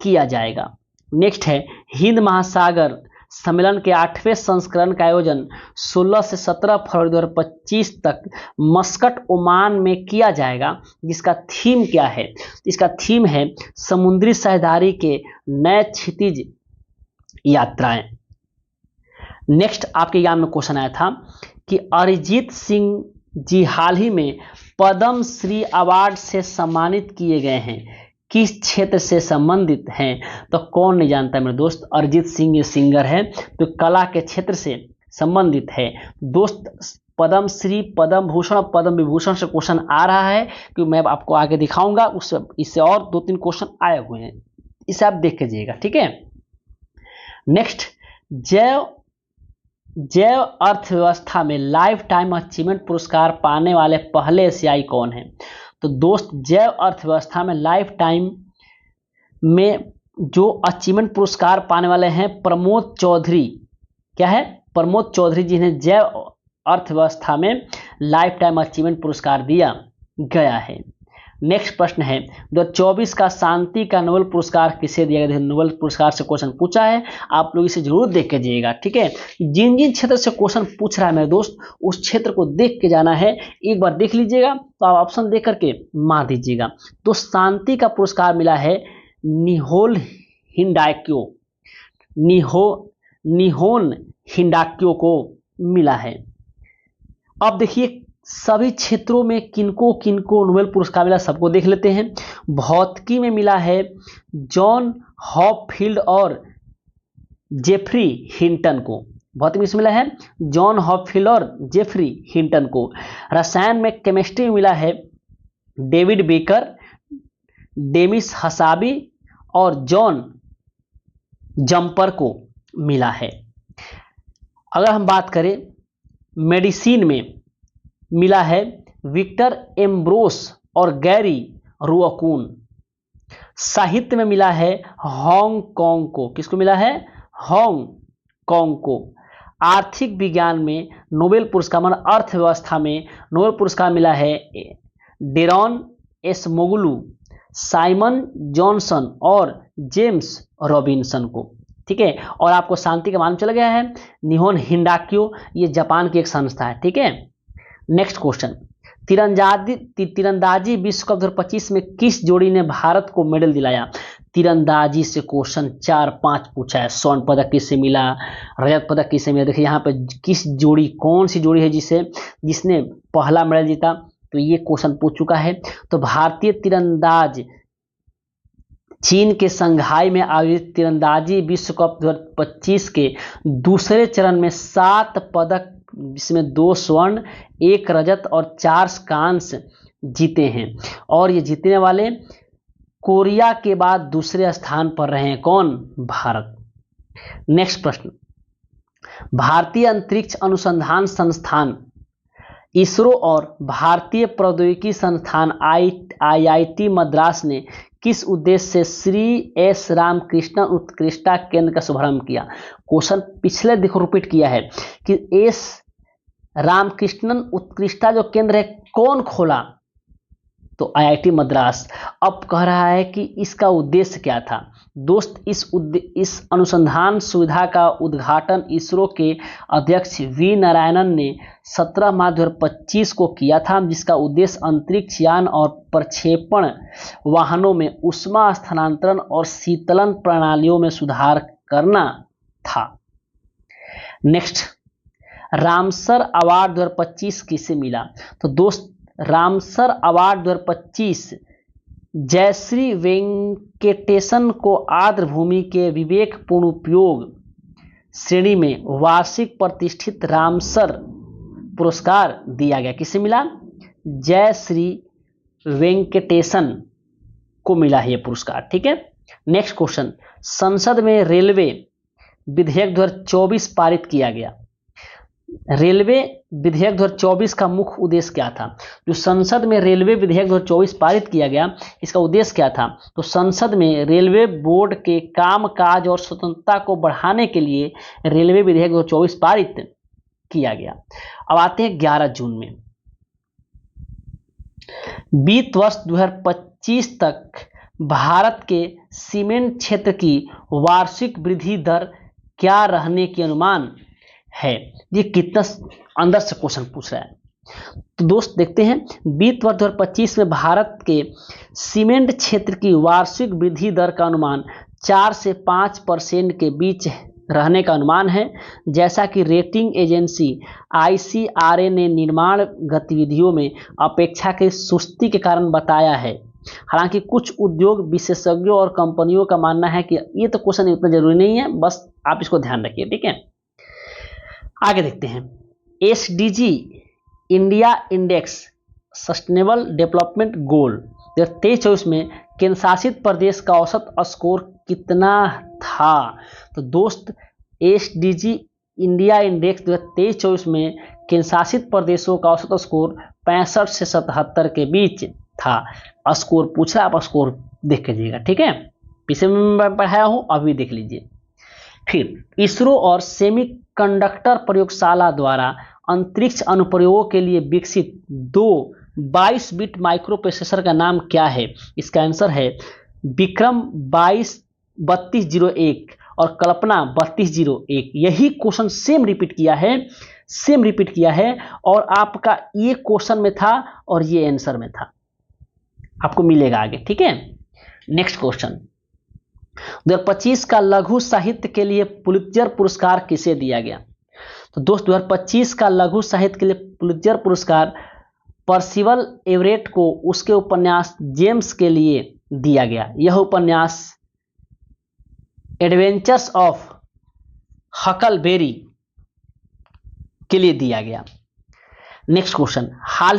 किया जाएगा। नेक्स्ट है, हिंद महासागर सम्मेलन के 8वें संस्करण का आयोजन 16 से 17 फरवरी 2025 तक मस्कट ओमान में किया जाएगा, जिसका थीम क्या है? इसका थीम है समुद्री साझेदारी के नए क्षितिज यात्राएं। नेक्स्ट आपके एग्जाम में क्वेश्चन आया था कि अरिजीत सिंह जी हाल ही में पद्म श्री अवार्ड से सम्मानित किए गए हैं, किस क्षेत्र से संबंधित हैं? तो कौन नहीं जानता मेरे दोस्त, अरिजीत सिंह ये सिंगर है तो कला के क्षेत्र से संबंधित है। दोस्त, पद्म श्री, पद्म भूषण, पद्म विभूषण से क्वेश्चन आ रहा है कि मैं आपको आगे दिखाऊंगा, इससे और 2-3 क्वेश्चन आए हुए हैं, इसे आप देख लीजिएगा। ठीक है, नेक्स्ट, जैव अर्थव्यवस्था में लाइफ टाइम अचीवमेंट पुरस्कार पाने वाले पहले एशियाई कौन हैं? तो दोस्त, जैव अर्थव्यवस्था में लाइफ टाइम में जो अचीवमेंट पुरस्कार पाने वाले हैं प्रमोद चौधरी। क्या है? प्रमोद चौधरी, जिन्हें जैव अर्थव्यवस्था में लाइफ टाइम अचीवमेंट पुरस्कार दिया गया है। नेक्स्ट प्रश्न है 2024 का शांति का नोबेल पुरस्कार किसे दिया गया? नोबेल पुरस्कार से क्वेश्चन पूछा है, आप लोग इसे जरूर देख के जाइएगा, ठीक है। जिन जिन क्षेत्र से क्वेश्चन पूछ रहा है मेरे दोस्त, उस क्षेत्र को देख के जाना है। एक बार देख लीजिएगा तो आप ऑप्शन देख करके मार दीजिएगा। तो शांति का पुरस्कार मिला है निहोन हिंडाक्यो, निहोन हिंडाक्यो को मिला है। अब देखिए सभी क्षेत्रों में किनको किनको नोबेल पुरस्कार मिला, सबको देख लेते हैं। भौतिकी में मिला है जॉन हॉपफील्ड और जेफरी हिंटन को, भौतिकी में मिला है जॉन हॉपफील्ड और जेफरी हिंटन को। रसायन में केमिस्ट्री में मिला है डेविड बेकर, डेमिस हसाबी और जॉन जंपर को मिला है। अगर हम बात करें मेडिसिन में मिला है विक्टर एम्ब्रोस और गैरी रुअकून। साहित्य में मिला है हांगकांग को, किसको मिला है? हांगकांग को। आर्थिक विज्ञान में नोबेल पुरस्कार मान अर्थव्यवस्था में नोबेल पुरस्कार मिला है डेरॉन एसमोगलू, साइमन जॉनसन और जेम्स रॉबिन्सन को, ठीक है। और आपको शांति का मालूम चल गया है निहोन हिंडाक्यो, ये जापान की एक संस्था है, ठीक है। नेक्स्ट क्वेश्चन, तीरंदाजी विश्व कप 2025 में किस जोड़ी ने भारत को मेडल दिलाया? तीरंदाजी से क्वेश्चन 4-5 पूछा है। स्वर्ण पदक किससे मिला, रजत पदक किससे मिला? देखिए यहाँ पे किस जोड़ी, कौन सी जोड़ी है जिसने पहला मेडल जीता, तो ये क्वेश्चन पूछ चुका है। तो भारतीय तीरंदाज चीन के संघाई में आयोजित तीरंदाजी विश्व कप 2025 के दूसरे चरण में 7 पदक, जिसमें 2 स्वर्ण, 1 रजत और 4 कांस्य जीते हैं। और ये जीतने वाले कोरिया के बाद दूसरे स्थान पर रहे हैं। कौन? भारत। नेक्स्ट प्रश्न, भारतीय अंतरिक्ष अनुसंधान संस्थान इसरो और भारतीय प्रौद्योगिकी संस्थान IIT मद्रास ने किस उद्देश्य से श्री एस रामकृष्णन उत्कृष्टता केंद्र का शुभारंभ किया? क्वेश्चन पिछले देखो रिपीट किया है कि एस रामकृष्णन उत्कृष्टता जो केंद्र है कौन खोला? तो IIT मद्रास। अब कह रहा है कि इसका उद्देश्य क्या था? दोस्त, इस अनुसंधान सुविधा का उद्घाटन इसरो के अध्यक्ष वी नारायणन ने 17 मार्च 2025 को किया था, जिसका उद्देश्य अंतरिक्ष यान और प्रक्षेपण वाहनों में ऊष्मा स्थानांतरण और शीतलन प्रणालियों में सुधार करना था। नेक्स्ट, रामसर अवार्ड 2025 किसे मिला? तो दोस्त, रामसर अवार्ड 2025 जयश्री वेंकटेशन को आर्द्र भूमि के विवेकपूर्ण उपयोग श्रेणी में वार्षिक प्रतिष्ठित रामसर पुरस्कार दिया गया। किसे मिला? जयश्री वेंकटेशन को मिला है यह पुरस्कार, ठीक है। नेक्स्ट क्वेश्चन, संसद में रेलवे विधेयक 2024 पारित किया गया। रेलवे विधेयक 2024 का मुख्य उद्देश्य क्या था? जो संसद में रेलवे विधेयक 2024 पारित किया गया, इसका उद्देश्य क्या था? तो संसद में रेलवे बोर्ड के कामकाज और स्वतंत्रता को बढ़ाने के लिए रेलवे विधेयक 2024 पारित किया गया। अब आते हैं 11 जून में। वित्त वर्ष 2025 तक भारत के सीमेंट क्षेत्र की वार्षिक वृद्धि दर क्या रहने की अनुमान है? ये कितना अंदर से क्वेश्चन पूछ रहा है। तो दोस्त देखते हैं, वित्त वर्ष 2025 में भारत के सीमेंट क्षेत्र की वार्षिक वृद्धि दर का अनुमान 4 से 5% के बीच रहने का अनुमान है, जैसा कि रेटिंग एजेंसी ICRA ने निर्माण गतिविधियों में अपेक्षाकृत सुस्ती के कारण बताया है। हालांकि कुछ उद्योग विशेषज्ञों और कंपनियों का मानना है कि ये तो क्वेश्चन इतना जरूरी नहीं है, बस आप इसको ध्यान रखिए, ठीक है। आगे देखते हैं, SDG India index sustainable development goal 2023-24 में केंद्र शासित प्रदेश का औसत स्कोर कितना था? तो दोस्त, SDG इंडिया इंडेक्स 2023-24 में केंद्र शासित प्रदेशों का औसत स्कोर 65 से 77 के बीच था। स्कोर पूछा, आप स्कोर देख लीजिएगा, ठीक है। पिछले में पढ़ाया हूँ, अभी देख लीजिए। फिर इसरो और सेमीकंडक्टर प्रयोगशाला द्वारा अंतरिक्ष अनुप्रयोगों के लिए विकसित 2 22 बिट माइक्रो प्रोसेसर का नाम क्या है? इसका आंसर है विक्रम 3201 और कल्पना 3201। यही क्वेश्चन सेम रिपीट किया है और आपका ये क्वेश्चन में था और ये आंसर में था, आपको मिलेगा आगे। ठीक है, नेक्स्ट क्वेश्चन, 2025 का लघु साहित्य के लिए पुलित्जर पुरस्कार किसे दिया गया? तो दोस्त 2025 का लघु साहित्य के लिए पुलित्जर पुरस्कार पर्सिवल एवरेट को उसके उपन्यास जेम्स के लिए दिया गया। यह उपन्यास एडवेंचर्स ऑफ हकलबेरी के लिए दिया गया। नेक्स्ट क्वेश्चन, हाल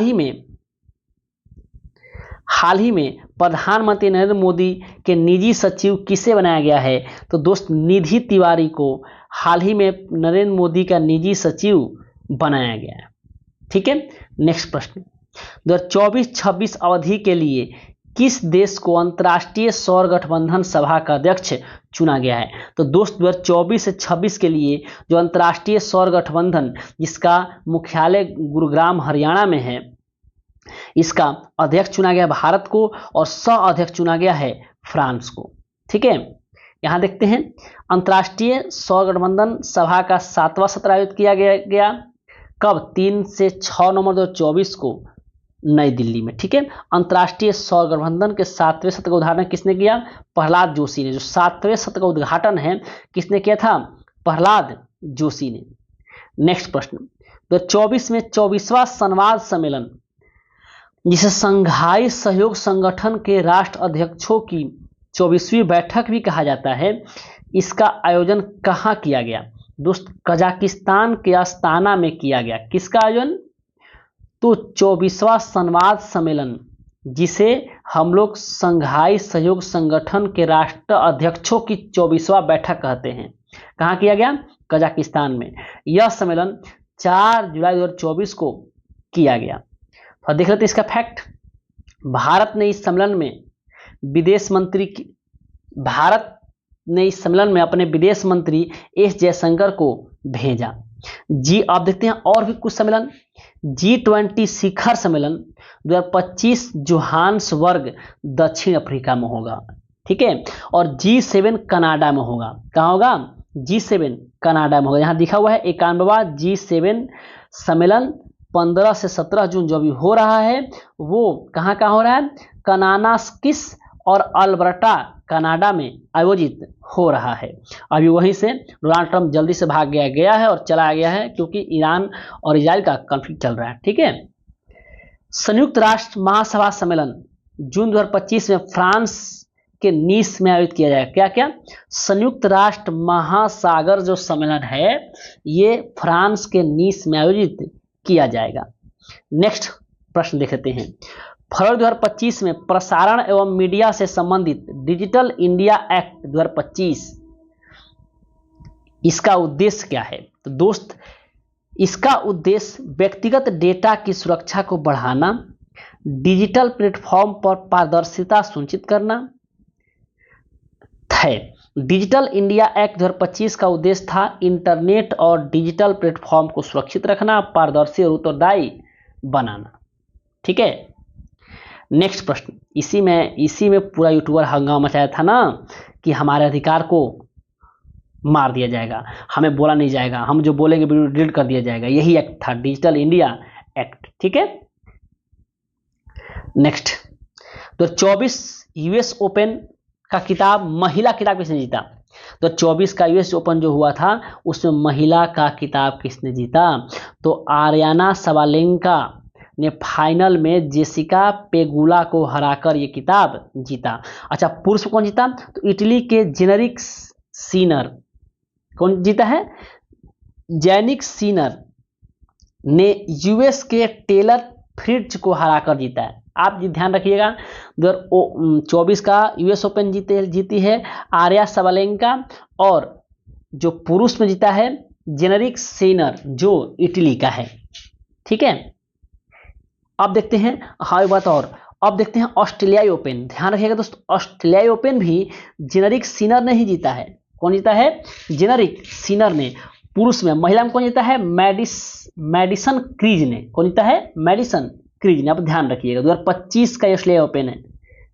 ही में प्रधानमंत्री नरेंद्र मोदी के निजी सचिव किसे बनाया गया है? तो दोस्त निधि तिवारी को हाल ही में नरेंद्र मोदी का निजी सचिव बनाया गया है। ठीक है, नेक्स्ट प्रश्न, 2024-26 अवधि के लिए किस देश को अंतर्राष्ट्रीय सौर गठबंधन सभा का अध्यक्ष चुना गया है? तो दोस्त 2024 से 26 के लिए जो अंतर्राष्ट्रीय सौर गठबंधन जिसका मुख्यालय गुरुग्राम हरियाणा में है, इसका अध्यक्ष चुना गया भारत को और सह अध्यक्ष चुना गया है फ्रांस को। ठीक है, यहां देखते हैं अंतर्राष्ट्रीय सौर गठबंधन सभा का 7वां सत्र आयोजित किया गया कब? 3 से 6 नवंबर 2024 को नई दिल्ली में। ठीक है, अंतर्राष्ट्रीय सौर गठबंधन के 7वें सत्र का उद्घाटन किसने किया? प्रहलाद जोशी ने। जो 7वें सत्र का उद्घाटन है किसने किया था? प्रहलाद जोशी ने। नेक्स्ट प्रश्न, 2024 में 24वां संवाद सम्मेलन जिसे संघाई सहयोग संगठन के राष्ट्र अध्यक्षों की 24वीं बैठक भी कहा जाता है, इसका आयोजन कहाँ किया गया? दोस्त कजाकिस्तान के अस्ताना में किया गया। किसका आयोजन? तो 24वां संवाद सम्मेलन जिसे हम लोग संघाई सहयोग संगठन के राष्ट्र अध्यक्षों की 24वां बैठक कहते हैं, कहाँ किया गया? कजाकिस्तान में। यह सम्मेलन 4 जुलाई 2024 को किया गया। तो देख लेते इसका फैक्ट, भारत ने इस सम्मेलन में अपने विदेश मंत्री एस जयशंकर को भेजा। जी आप देखते हैं और भी कुछ सम्मेलन, G20 शिखर सम्मेलन 2025 जोहान्सबर्ग दक्षिण अफ्रीका में होगा। ठीक है, और G7 कनाडा में होगा। कहाँ होगा? G7 कनाडा में होगा। यहाँ दिखा हुआ है 91वां G7 सम्मेलन 15 से 17 जून जो अभी हो रहा है वो कहाँ हो रहा है? कनानास्किस और अल्बर्टा कनाडा में आयोजित हो रहा है। अभी वहीं से डोनाल्ड ट्रंप जल्दी से भाग गया है और चला गया है क्योंकि ईरान और इजराइल का कॉन्फ्लिक्ट चल रहा है। ठीक है, संयुक्त राष्ट्र महासभा सम्मेलन जून 2025 में फ्रांस के नीस में आयोजित किया जाएगा। क्या? संयुक्त राष्ट्र महासागर जो सम्मेलन है ये फ्रांस के नीस में आयोजित किया जाएगा। नेक्स्ट प्रश्न देख लेते हैं, फरवरी 2025 में प्रसारण एवं मीडिया से संबंधित डिजिटल इंडिया एक्ट 2025 इसका उद्देश्य क्या है? तो दोस्त इसका उद्देश्य व्यक्तिगत डेटा की सुरक्षा को बढ़ाना, डिजिटल प्लेटफॉर्म पर पारदर्शिता सुनिश्चित करना है। डिजिटल इंडिया एक्ट 2025 का उद्देश्य था इंटरनेट और डिजिटल प्लेटफॉर्म को सुरक्षित रखना, पारदर्शी और उत्तरदायी बनाना। ठीक है, नेक्स्ट प्रश्न, इसी में पूरा यूट्यूबर हंगामा मचाया था ना कि हमारे अधिकार को मार दिया जाएगा, हमें बोला नहीं जाएगा, हम जो बोलेंगे वीडियो डिलीट कर दिया जाएगा। यही एक्ट था डिजिटल इंडिया एक्ट। ठीक है, नेक्स्ट, तो 24 यूएस ओपन का किताब महिला किताब किसने जीता? तो 24 का यूएस ओपन जो हुआ था उसमें महिला का किताब किसने जीता? तो आर्याना सबालेंका ने फाइनल में जेसिका पेगुला को हराकर ये किताब जीता। अच्छा, पुरुष कौन जीता? तो इटली के जेनिक सीनर, कौन जीता है? जेनिक सीनर ने यूएस के टेलर फ्रिट्ज को हराकर जीता है। आप ध्यान रखिएगा, 2024 का यूएस ओपन जीती है आर्या सबालेंका और जो पुरुष में जीता है जेनिक सीनर जो इटली का है। ठीक है, अब देखते हैं, हाँ एक बात और, अब देखते हैं ऑस्ट्रेलियाई ओपन। ध्यान रखिएगा दोस्तों, ऑस्ट्रेलियाई ओपन भी जेनिक सीनर ने ही जीता है। कौन जीता है? जेनिक सीनर ने। पुरुष में, महिला में कौन जीता है? मैडिसन क्रीज ने। कौन जीता है? मैडिसन क्रीज आप ध्यान रखिएगा 2025 का इसलिए ओपन है,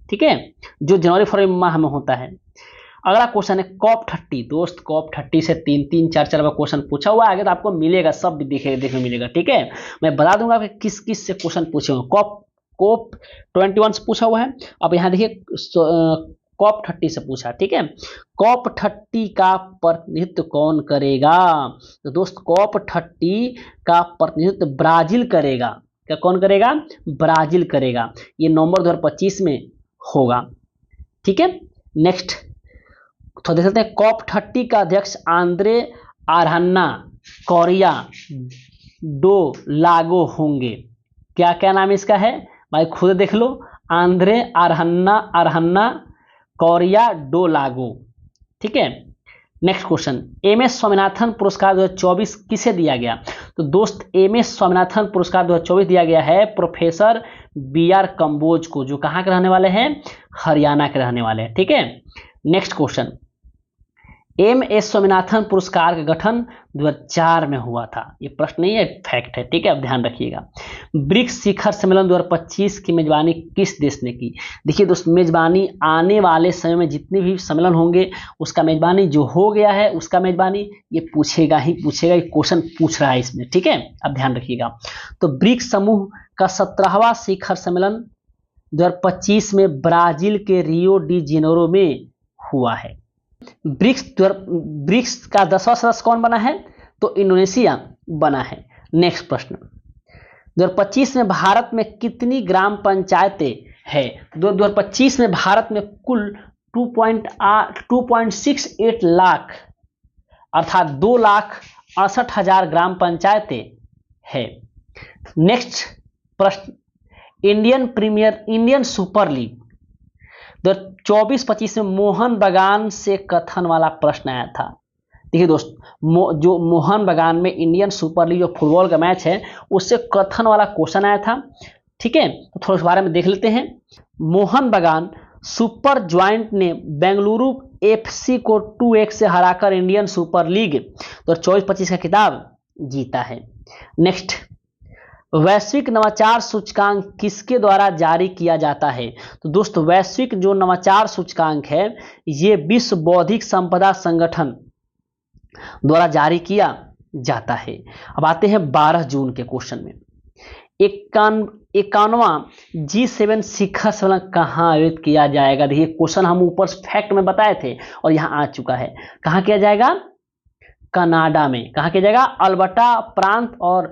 ठीक है, जो जनवरी फरवरी माह में होता है। अगला क्वेश्चन है COP30। दोस्त COP30 से तीन चार बार क्वेश्चन पूछा हुआ है, आगे तो आपको मिलेगा, सब देखने मिलेगा, ठीक है। मैं बता दूंगा कि किस किस से क्वेश्चन पूछे हुए। COP21 से पूछा हुआ है। अब यहाँ देखिए COP30 से पूछा, ठीक है। COP30 का प्रतिनिधित्व कौन करेगा? तो दोस्त COP30 का प्रतिनिधित्व ब्राजील करेगा। क्या कौन करेगा? ब्राजील करेगा। ये नवंबर 2025 में होगा, ठीक है। नेक्स्ट तो देख सकते हैं COP30 का अध्यक्ष आंद्रे आरहन्ना कोरिया डो लागो होंगे। क्या क्या नाम इसका है भाई, खुद देख लो। आंद्रे आरहन्ना कोरिया डो लागो, ठीक है। नेक्स्ट क्वेश्चन, MS स्वामीनाथन पुरस्कार 2024 किसे दिया गया? तो दोस्त MS स्वामीनाथन पुरस्कार 2024 दिया गया है प्रोफेसर BR कंबोज को, जो कहाँ के रहने वाले हैं? हरियाणा के रहने वाले हैं, ठीक है। नेक्स्ट क्वेश्चन, MS स्वामीनाथन पुरस्कार का गठन 2004 में हुआ था। ये प्रश्न नहीं है, फैक्ट है, ठीक है, अब ध्यान रखिएगा। ब्रिक्स शिखर सम्मेलन 2025 की मेजबानी किस देश ने की? देखिए दोस्त, मेजबानी आने वाले समय में जितने भी सम्मेलन होंगे उसका मेजबानी जो हो गया है उसका मेजबानी ये पूछेगा ही पूछेगा, ये क्वेश्चन पूछ रहा है इसमें, ठीक है, अब ध्यान रखिएगा। तो ब्रिक्स समूह का 17वां शिखर सम्मेलन 2025 में ब्राजील के रियो डी जेनेरो में हुआ है। ब्रिक्स का 10वां सदस्य कौन बना है? तो इंडोनेशिया बना है। नेक्स्ट प्रश्न, 2025 में भारत में कितनी ग्राम पंचायतें हैं? 2025 में भारत में कुल 2.68 लाख अर्थात 2,68,000 ग्राम पंचायतें हैं। नेक्स्ट प्रश्न, इंडियन सुपर लीग 2024-25 में मोहन बगान से कथन वाला प्रश्न आया था। देखिए दोस्त, जो मोहन बगान में इंडियन सुपर लीग जो फुटबॉल का मैच है उससे कथन वाला क्वेश्चन आया था, ठीक है। तो थोड़ा इस बारे में देख लेते हैं। मोहन बगान सुपर जॉइंट ने बेंगलुरु FC को 2-1 से हराकर इंडियन सुपर लीग 2024-25 का खिताब जीता है। नेक्स्ट, वैश्विक नवाचार सूचकांक किसके द्वारा जारी किया जाता है? तो दोस्तों, वैश्विक जो नवाचार सूचकांक है ये विश्व बौद्धिक संपदा संगठन द्वारा जारी किया जाता है। अब आते हैं 12 जून के क्वेश्चन में। 51वां G7 शिखर सम्मेलन कहाँ आयोजित किया जाएगा? देखिए क्वेश्चन हम ऊपर फैक्ट में बताए थे और यहाँ आ चुका है। कहाँ किया जाएगा? कनाडा में। कहाँ किया जाएगा? अल्बर्टा प्रांत और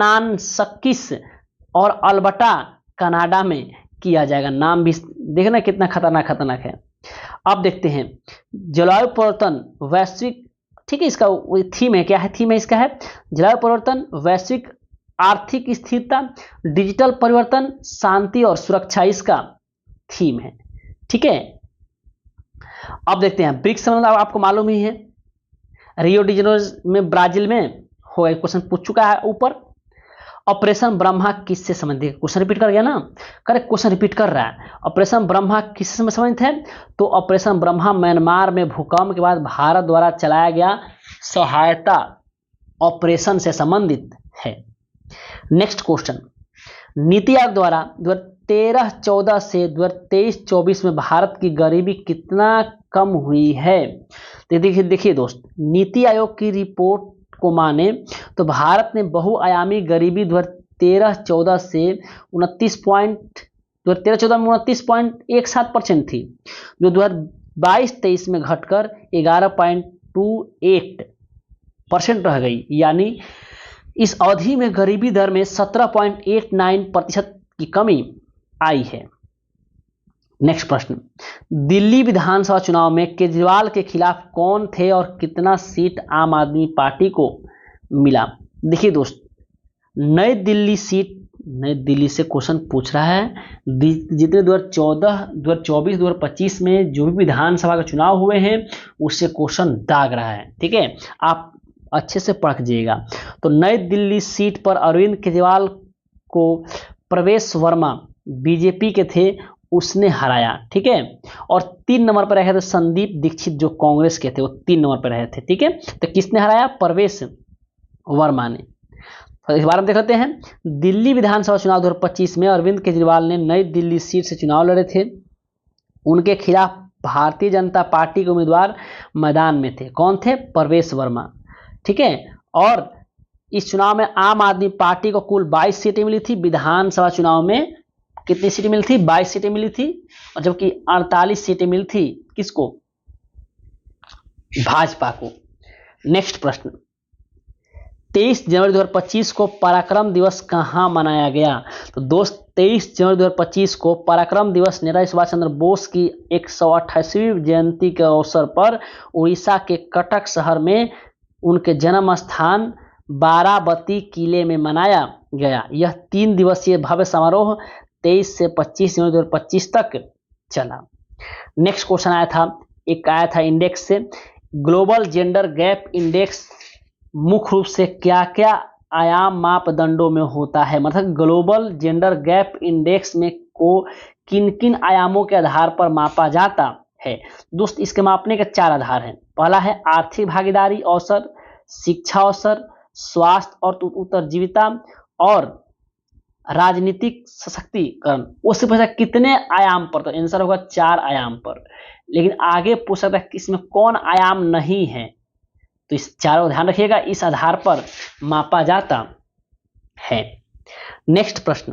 कनानसकिस और अल्बर्टा कनाडा में किया जाएगा। नाम भी देखना कितना खतरनाक है। अब देखते हैं जलवायु परिवर्तन वैश्विक, ठीक है, इसका थीम है, क्या है थीम है इसका? है जलवायु परिवर्तन, वैश्विक आर्थिक स्थिरता, डिजिटल परिवर्तन, शांति और सुरक्षा, इसका थीम है, ठीक है। अब देखते हैं ब्रिक्स सम्मेलन, आपको मालूम ही है रियो डी जेनेरो में ब्राजील में हो, क्वेश्चन पूछ चुका है ऊपर। ऑपरेशन ब्रह्मा किससे संबंधित? क्वेश्चन रिपीट कर गया ना, करेक्ट, क्वेश्चन रिपीट कर रहा है। ऑपरेशन ब्रह्मा किससे संबंधित है? तो ऑपरेशन ब्रह्मा म्यांमार में भूकंप के बाद भारत द्वारा चलाया गया सहायता ऑपरेशन से संबंधित है। नेक्स्ट क्वेश्चन, नीति आयोग द्वारा 2013-14 से 2023-24 में भारत की गरीबी कितना कम हुई है? देखिए दोस्त, नीति आयोग की रिपोर्ट को माने तो भारत ने बहुआयामी गरीबी 2013-14 से 29.17% थी, जो 2022-23 में घटकर 11.28% रह गई। यानी इस अवधि में गरीबी दर में 17.89% की कमी आई है। नेक्स्ट प्रश्न, दिल्ली विधानसभा चुनाव में केजरीवाल के खिलाफ कौन थे और कितना सीट आम आदमी पार्टी को मिला? देखिए दोस्त, नई दिल्ली से क्वेश्चन पूछ रहा है। जितने 2014, 2024, 2025 में जो भी विधानसभा के चुनाव हुए हैं उससे क्वेश्चन दाग रहा है, ठीक है, आप अच्छे से पढ़ लीजिएगा। तो नई दिल्ली सीट पर अरविंद केजरीवाल को प्रवेश वर्मा बीजेपी के थे, उसने हराया, ठीक है। और 3 नंबर पर रहे थे संदीप दीक्षित जो कांग्रेस के थे, वो 3 नंबर पर रहे थे, ठीक है। तो किसने हराया? प्रवेश वर्मा ने। तो इस बारे में देख लेते हैं। दिल्ली विधानसभा चुनाव 2025 में अरविंद केजरीवाल ने नई दिल्ली सीट से चुनाव लड़े थे। उनके खिलाफ भारतीय जनता पार्टी के उम्मीदवार मैदान में थे। कौन थे? प्रवेश वर्मा। ठीक है। और इस चुनाव में आम आदमी पार्टी को कुल 22 सीटें मिली थी। विधानसभा चुनाव में कितनी सीटें मिली थी? 22 सीटें मिली थी। और जबकि 48 सीटें मिली थी किसको? भाजपा को। नेक्स्ट प्रश्न, 23 जनवरी 2025 को पराक्रम दिवस कहां मनाया गया? तो दोस्त 23 जनवरी 2025 को पराक्रम दिवस नेताजी सुभाष चंद्र बोस की 128वीं जयंती के अवसर पर उड़ीसा के कटक शहर में उनके जन्म स्थान बाराबती किले में मनाया गया। यह 3 दिवसीय भव्य समारोह 23 से 25 जनवरी 2025 तक चला। नेक्स्ट क्वेश्चन आया था इंडेक्स से, ग्लोबल जेंडर गैप इंडेक्स मुख्य रूप से क्या क्या आयाम मापदंडों में होता है? मतलब ग्लोबल जेंडर गैप इंडेक्स में को किन किन आयामों के आधार पर मापा जाता है? दोस्त इसके मापने के 4 आधार हैं। पहला है आर्थिक भागीदारी अवसर, शिक्षा अवसर, स्वास्थ्य और उत्तरजीविता और राजनीतिक सशक्तिकरण। उससे पूछा कितने आयाम पर? तो आंसर होगा 4 आयाम पर। लेकिन आगे पूछ सकता है इसमें कौन आयाम नहीं है, तो इस चारों ध्यान रखिएगा, इस आधार पर मापा जाता है। नेक्स्ट प्रश्न,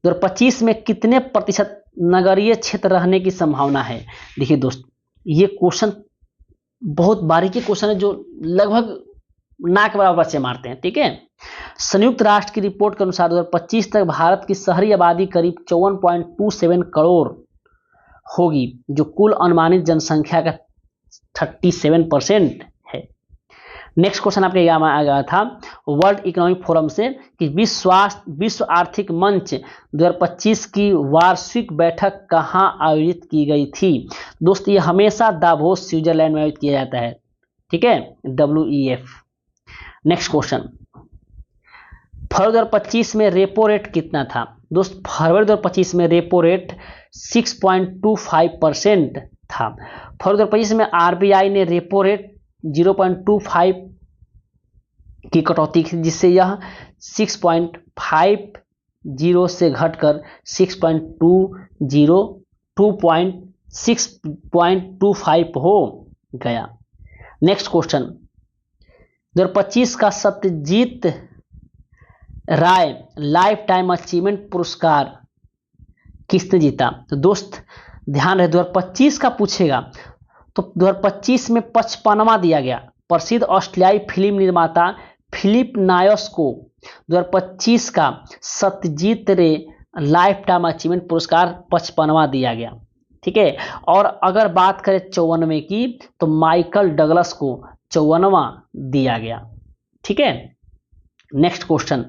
2025 में कितने प्रतिशत नगरीय क्षेत्र रहने की संभावना है? देखिए दोस्त, ये क्वेश्चन बहुत बारीकी क्वेश्चन है जो लगभग ना के बराबर बच्चे मारते हैं। ठीक है। संयुक्त राष्ट्र की रिपोर्ट के अनुसार 2025 तक भारत की शहरी आबादी करीब 54.27 करोड़ होगी, जो कुल अनुमानित जनसंख्या का 37% है। नेक्स्ट क्वेश्चन आपके एग्जाम में आ गया था वर्ल्ड इकोनॉमिक फोरम से कि विश्व आर्थिक मंच 2025 की वार्षिक बैठक कहां आयोजित की गई थी? दोस्त ये हमेशा दावोस स्विट्जरलैंड में आयोजित किया जाता है। ठीक है, WEF। नेक्स्ट क्वेश्चन, फरवरी 2025 में रेपो रेट कितना था? दोस्त फरवरी 2025 में रेपो रेट 6.25% था। फरवरी 2025 में RBI ने रेपो रेट 0.25 की कटौती की, जिससे यह 6.50 से घटकर 6.25 हो गया। नेक्स्ट क्वेश्चन, 2025 का सत्यजीत राय लाइफ टाइम अचीवमेंट पुरस्कार किसने जीता? तो दोस्त ध्यान रहे 2025 का पूछेगा तो 2025 में 55वां दिया गया। प्रसिद्ध ऑस्ट्रेलियाई फिल्म निर्माता फिलिप नायस को 2025 का सत्यजीत रे लाइफ टाइम अचीवमेंट पुरस्कार 55वां दिया गया। ठीक है। और अगर बात करें 94वें की तो माइकल डगलस को 54वां दिया गया। ठीक है। नेक्स्ट क्वेश्चन,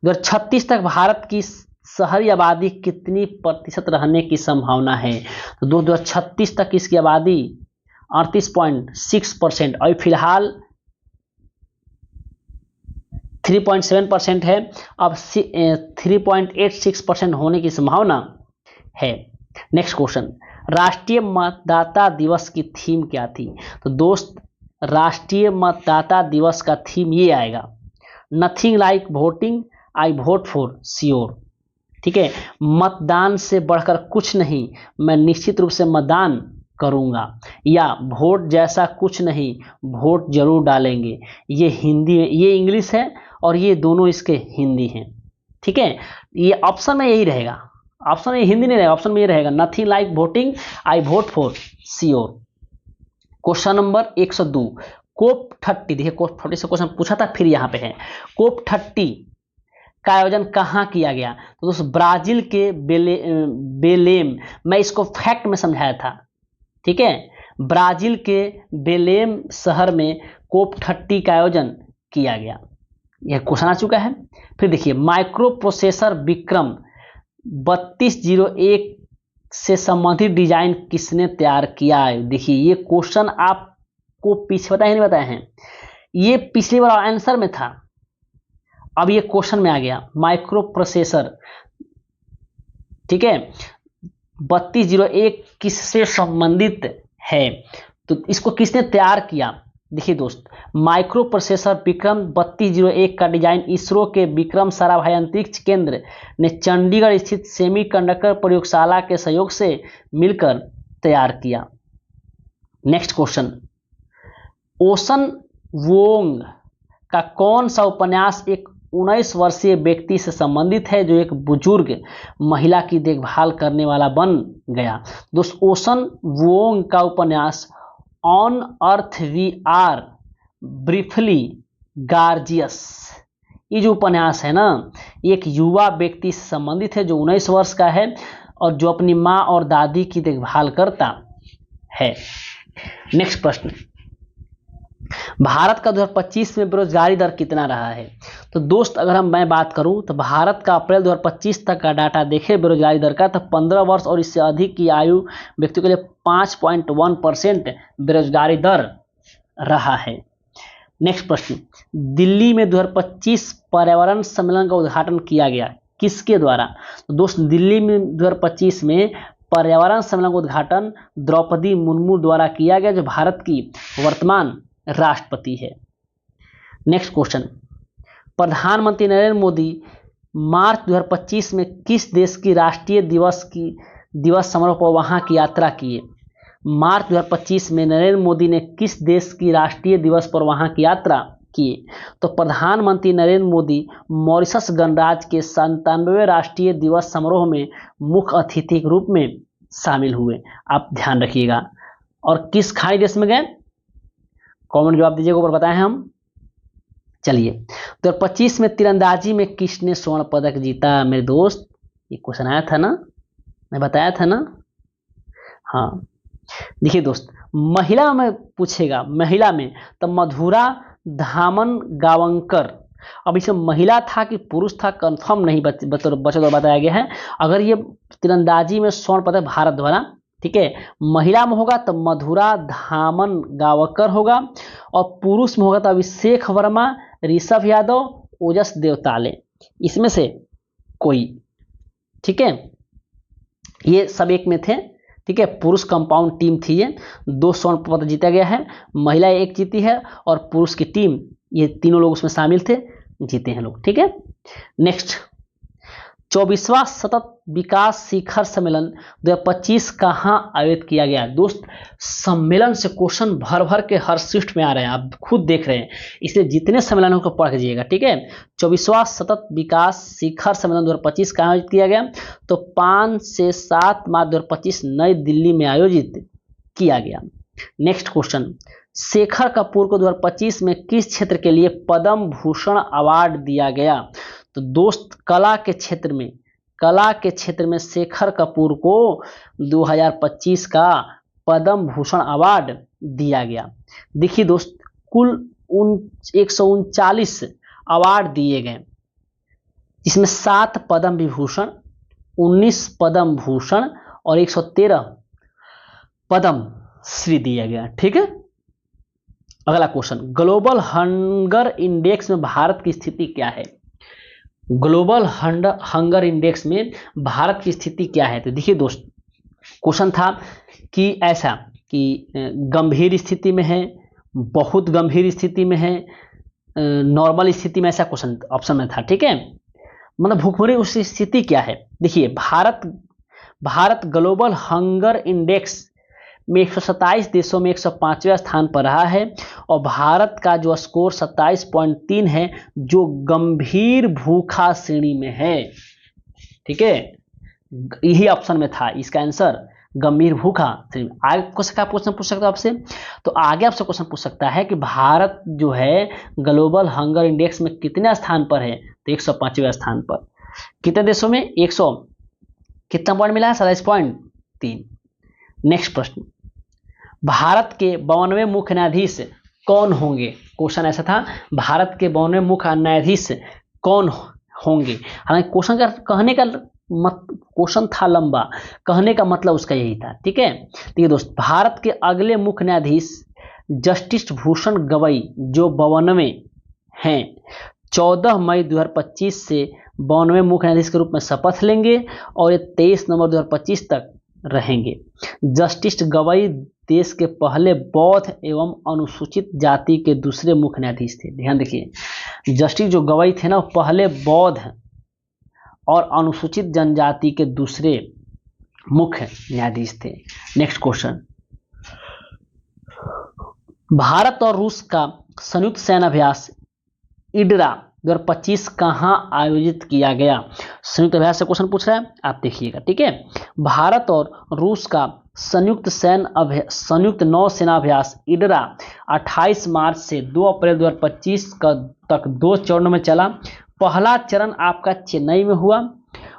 2036 तक भारत की शहरी आबादी कितनी प्रतिशत रहने की संभावना है? तो 2036 तक इसकी आबादी 38.6% और फिलहाल 3.7% है। अब 3.86% होने की संभावना है। नेक्स्ट क्वेश्चन, राष्ट्रीय मतदाता दिवस की थीम क्या थी? तो दोस्त राष्ट्रीय मतदाता दिवस का थीम ये आएगा, nothing like voting, I vote for sure. ठीक है, मतदान से बढ़कर कुछ नहीं, मैं निश्चित रूप से मतदान करूंगा, या वोट जैसा कुछ नहीं, वोट जरूर डालेंगे। ये हिंदी में, ये इंग्लिश है और ये दोनों इसके हिंदी हैं। ठीक है, ये ऑप्शन में यही रहेगा, ऑप्शन में हिंदी नहीं रहेगा, ऑप्शन में ये रहेगा nothing like voting, I vote for sure. Question number 102, कोप 30, देखिए कोप 30 से क्वेश्चन पूछा था, फिर यहाँ पे है कोप 30 का आयोजन कहाँ किया गया? तो दोस्तों ब्राजील के बेलेम, मैं इसको फैक्ट में समझाया था। ठीक है, ब्राजील के बेलेम शहर में कोप 30 का आयोजन किया गया। यह क्वेश्चन आ चुका है। फिर देखिए माइक्रो प्रोसेसर विक्रम 3201 से संबंधित डिजाइन किसने तैयार किया है? देखिए ये क्वेश्चन आपको पीछे बताए नहीं बताए हैं, ये पिछली बार आंसर में था, अब ये क्वेश्चन में आ गया माइक्रो प्रोसेसर। ठीक है, 3201 किससे संबंधित है? तो इसको किसने तैयार किया? देखिए दोस्त, माइक्रो प्रोसेसर विक्रम 3201 का डिजाइन इसरो के विक्रम साराभाई अंतरिक्ष केंद्र ने चंडीगढ़ स्थित सेमीकंडक्टर प्रयोगशाला के सहयोग से मिलकर तैयार किया। नेक्स्ट क्वेश्चन, ओशन वोंग का कौन सा उपन्यास एक 19 वर्षीय व्यक्ति से संबंधित है जो एक बुजुर्ग महिला की देखभाल करने वाला बन गया? दोस्त, ओशन वोंग का उपन्यास On Earth We Are Briefly Gorgeous, ये जो उपन्यास है ना, एक युवा व्यक्ति से संबंधित है जो 19 वर्ष का है और जो अपनी माँ और दादी की देखभाल करता है। नेक्स्ट प्रश्न, भारत का 2025 में बेरोजगारी दर कितना रहा है? तो दोस्त, अगर मैं बात करूं तो भारत का अप्रैल 2025 तक का डाटा देखें बेरोजगारी दर का, तो 15 वर्ष और इससे अधिक की आयु व्यक्तियों के लिए 5.1% बेरोजगारी दर रहा है। नेक्स्ट प्रश्न, दिल्ली में 2025 पर्यावरण सम्मेलन का उद्घाटन किया गया, किसके द्वारा? तो दोस्त, दिल्ली में 2025 में पर्यावरण सम्मेलन का उद्घाटन द्रौपदी मुर्मू द्वारा किया गया, जो भारत की वर्तमान राष्ट्रपति है। नेक्स्ट क्वेश्चन, प्रधानमंत्री नरेंद्र मोदी मार्च 2025 में किस देश की राष्ट्रीय दिवस समारोह पर वहां की यात्रा किए? मार्च 2025 में नरेंद्र मोदी ने किस देश की राष्ट्रीय दिवस पर वहां की यात्रा किए? तो प्रधानमंत्री नरेंद्र मोदी मॉरिशस गणराज्य के 97वें राष्ट्रीय दिवस समारोह में मुख्य अतिथि के रूप में शामिल हुए। आप ध्यान रखिएगा। और किस खाड़ी देश में गए? कमेंट जवाब दीजिएगा, ऊपर बताएं हम। चलिए, 2025 में तीरंदाजी में किसने स्वर्ण पदक जीता? मेरे दोस्त, ये क्वेश्चन आया था ना, मैं बताया था ना। हाँ, देखिए दोस्त, महिला में पूछेगा, महिला में तो मधुरा धामन गावंकर। अब इसमें महिला था कि पुरुष था कंफर्म नहीं बच्चों बताया गया है। अगर ये तीरंदाजी में स्वर्ण पदक भारत द्वारा, ठीक है, महिला में होगा तो मधुरा धामन गावकर होगा, और पुरुष में होगा तो अभिषेक वर्मा, ऋषभ यादव, ओजस देवताले, इसमें से कोई। ठीक है, ये सब एक में थे। ठीक है, पुरुष कंपाउंड टीम थी, ये 2 स्वर्ण पदक जीता गया है, महिला एक जीती है और पुरुष की टीम, ये तीनों लोग उसमें शामिल थे, जीते हैं लोग। ठीक है, नेक्स्ट, 24वां सतत विकास शिखर सम्मेलन 2025 कहाँ आयोजित किया गया? दोस्त, सम्मेलन से क्वेश्चन भर भर के हर शिफ्ट में आ रहे हैं, आप खुद देख रहे हैं, इसलिए जितने सम्मेलनों को पढ़ लीजिएगा। ठीक है, 24वां सतत विकास शिखर सम्मेलन 2025 कहाँ आयोजित किया गया? तो 5 से 7 मार्च 2025 नई दिल्ली में आयोजित किया गया। नेक्स्ट क्वेश्चन, शेखर कपूर को 2025 में किस क्षेत्र के लिए पद्म भूषण अवार्ड दिया गया? तो दोस्त, कला के क्षेत्र में शेखर कपूर को 2025 का पद्म भूषण अवार्ड दिया गया। देखिए दोस्त, कुल 139 अवार्ड दिए गए, जिसमें 7 पद्म विभूषण, 19 पद्म भूषण और 113 पद्म श्री दिया गया। ठीक है, अगला क्वेश्चन, ग्लोबल हंगर इंडेक्स में भारत की स्थिति क्या है? ग्लोबल हंगर इंडेक्स में भारत की स्थिति क्या है? तो देखिए दोस्त, क्वेश्चन था कि ऐसा कि गंभीर स्थिति में है, बहुत गंभीर स्थिति में है, नॉर्मल स्थिति में, ऐसा क्वेश्चन ऑप्शन में था। ठीक है, मतलब भूखमरी उस स्थिति क्या है? देखिए, भारत ग्लोबल हंगर इंडेक्स में 127 देशों में 105वें स्थान पर रहा है, और भारत का जो स्कोर 27.3 है, जो गंभीर भूखा श्रेणी में है। ठीक है, यही ऑप्शन में था इसका आंसर, गंभीर भूखा श्रेणी में। आगे क्वेश्चन पूछ सकता है आपसे, तो आगे आपसे क्वेश्चन पूछ सकता है कि भारत जो है ग्लोबल हंगर इंडेक्स में कितने स्थान पर है? तो 105वें स्थान पर। कितने देशों में? 100 कितना पॉइंट मिला है? 27.3। नेक्स्ट प्रश्न, भारत के 52वें मुख्य न्यायाधीश कौन होंगे? क्वेश्चन ऐसा था, भारत के 52वें मुख्य न्यायाधीश कौन होंगे? हालांकि क्वेश्चन का कहने का क्वेश्चन था लंबा, कहने का मतलब उसका यही था। ठीक है, देखिए दोस्त, भारत के अगले मुख्य न्यायाधीश जस्टिस भूषण गवई, जो 52वें हैं, 14 मई 2025 से 52वें मुख्य न्यायाधीश के रूप में शपथ लेंगे और ये 23 नवंबर 2025 तक रहेंगे। जस्टिस गवई देश के पहले बौद्ध एवं अनुसूचित जाति के दूसरे मुख्य न्यायाधीश थे। ध्यान देखिए, जस्टिस जो गवाई थे ना, वो पहले बौद्ध और अनुसूचित जनजाति के दूसरे मुख्य न्यायाधीश थे। नेक्स्ट क्वेश्चन, भारत और रूस का संयुक्त सैन्य अभ्यास इडरा 2025 कहां आयोजित किया गया? संयुक्त अभ्यास से क्वेश्चन पूछ रहा है, आप देखिएगा। ठीक है, भारत और रूस का संयुक्त नौसेना अभ्यास इडरा 28 मार्च से 2 अप्रैल 2025 तक 2 चरणों में चला। पहला चरण आपका चेन्नई में हुआ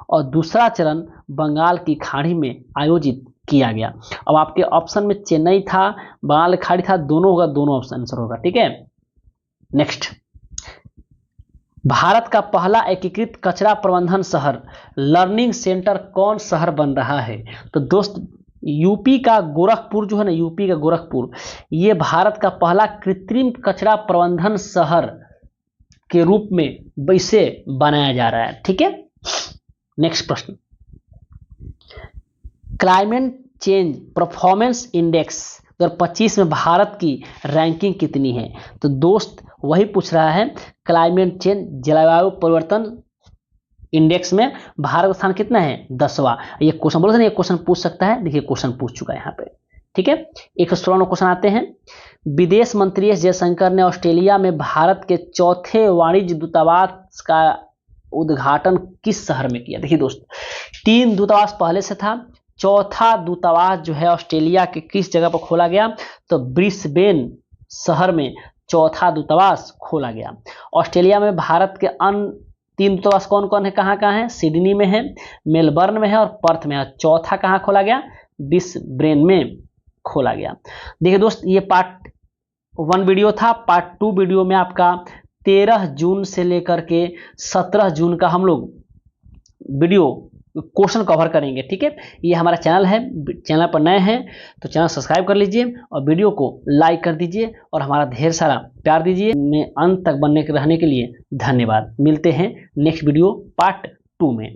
और दूसरा चरण बंगाल की खाड़ी में आयोजित किया गया। अब आपके ऑप्शन में चेन्नई था, बंगाल की खाड़ी था, दोनों होगा, दोनों ऑप्शन आंसर होगा। ठीक है, नेक्स्ट, भारत का पहला एकीकृत कचरा प्रबंधन शहर लर्निंग सेंटर कौन शहर बन रहा है? तो दोस्त, यूपी का गोरखपुर जो है ना, यूपी का गोरखपुर, ये भारत का पहला कृत्रिम कचरा प्रबंधन शहर के रूप में इसे बनाया जा रहा है। ठीक है, नेक्स्ट प्रश्न, क्लाइमेट चेंज परफॉर्मेंस इंडेक्स 2025 में भारत की रैंकिंग कितनी है? तो दोस्त वही पूछ रहा है, क्लाइमेट चेंज जलवायु परिवर्तन इंडेक्स में भारत का स्थान कितना है? 10वां। ये क्वेश्चन बोला था ना, ये क्वेश्चन पूछ सकता है, देखिए क्वेश्चन पूछ चुका है यहाँ पे। ठीक है, 116 क्वेश्चन आते हैं। विदेश मंत्री एस जयशंकर ने ऑस्ट्रेलिया में भारत के चौथे वाणिज्य दूतावास का उद्घाटन किस शहर में किया? देखिए दोस्त, 3 दूतावास पहले से था, चौथा दूतावास जो है ऑस्ट्रेलिया के किस जगह पर खोला गया? तो ब्रिस्बेन शहर में चौथा दूतावास खोला गया। ऑस्ट्रेलिया में भारत के अन्य 3 दूतावास कौन कौन है, कहाँ कहाँ है? सिडनी में है, मेलबर्न में है और पर्थ में है। चौथा कहाँ खोला गया? ब्रिस्बेन में खोला गया। देखिए दोस्त, ये पार्ट 1 वीडियो था। पार्ट 2 वीडियो में आपका 13 जून से लेकर के 17 जून का हम लोग वीडियो क्वेश्चन कवर करेंगे। ठीक है, ये हमारा चैनल है, चैनल पर नए हैं तो चैनल सब्सक्राइब कर लीजिए और वीडियो को लाइक कर दीजिए और हमारा ढेर सारा प्यार दीजिए। में अंत तक रहने के लिए धन्यवाद। मिलते हैं नेक्स्ट वीडियो पार्ट 2 में।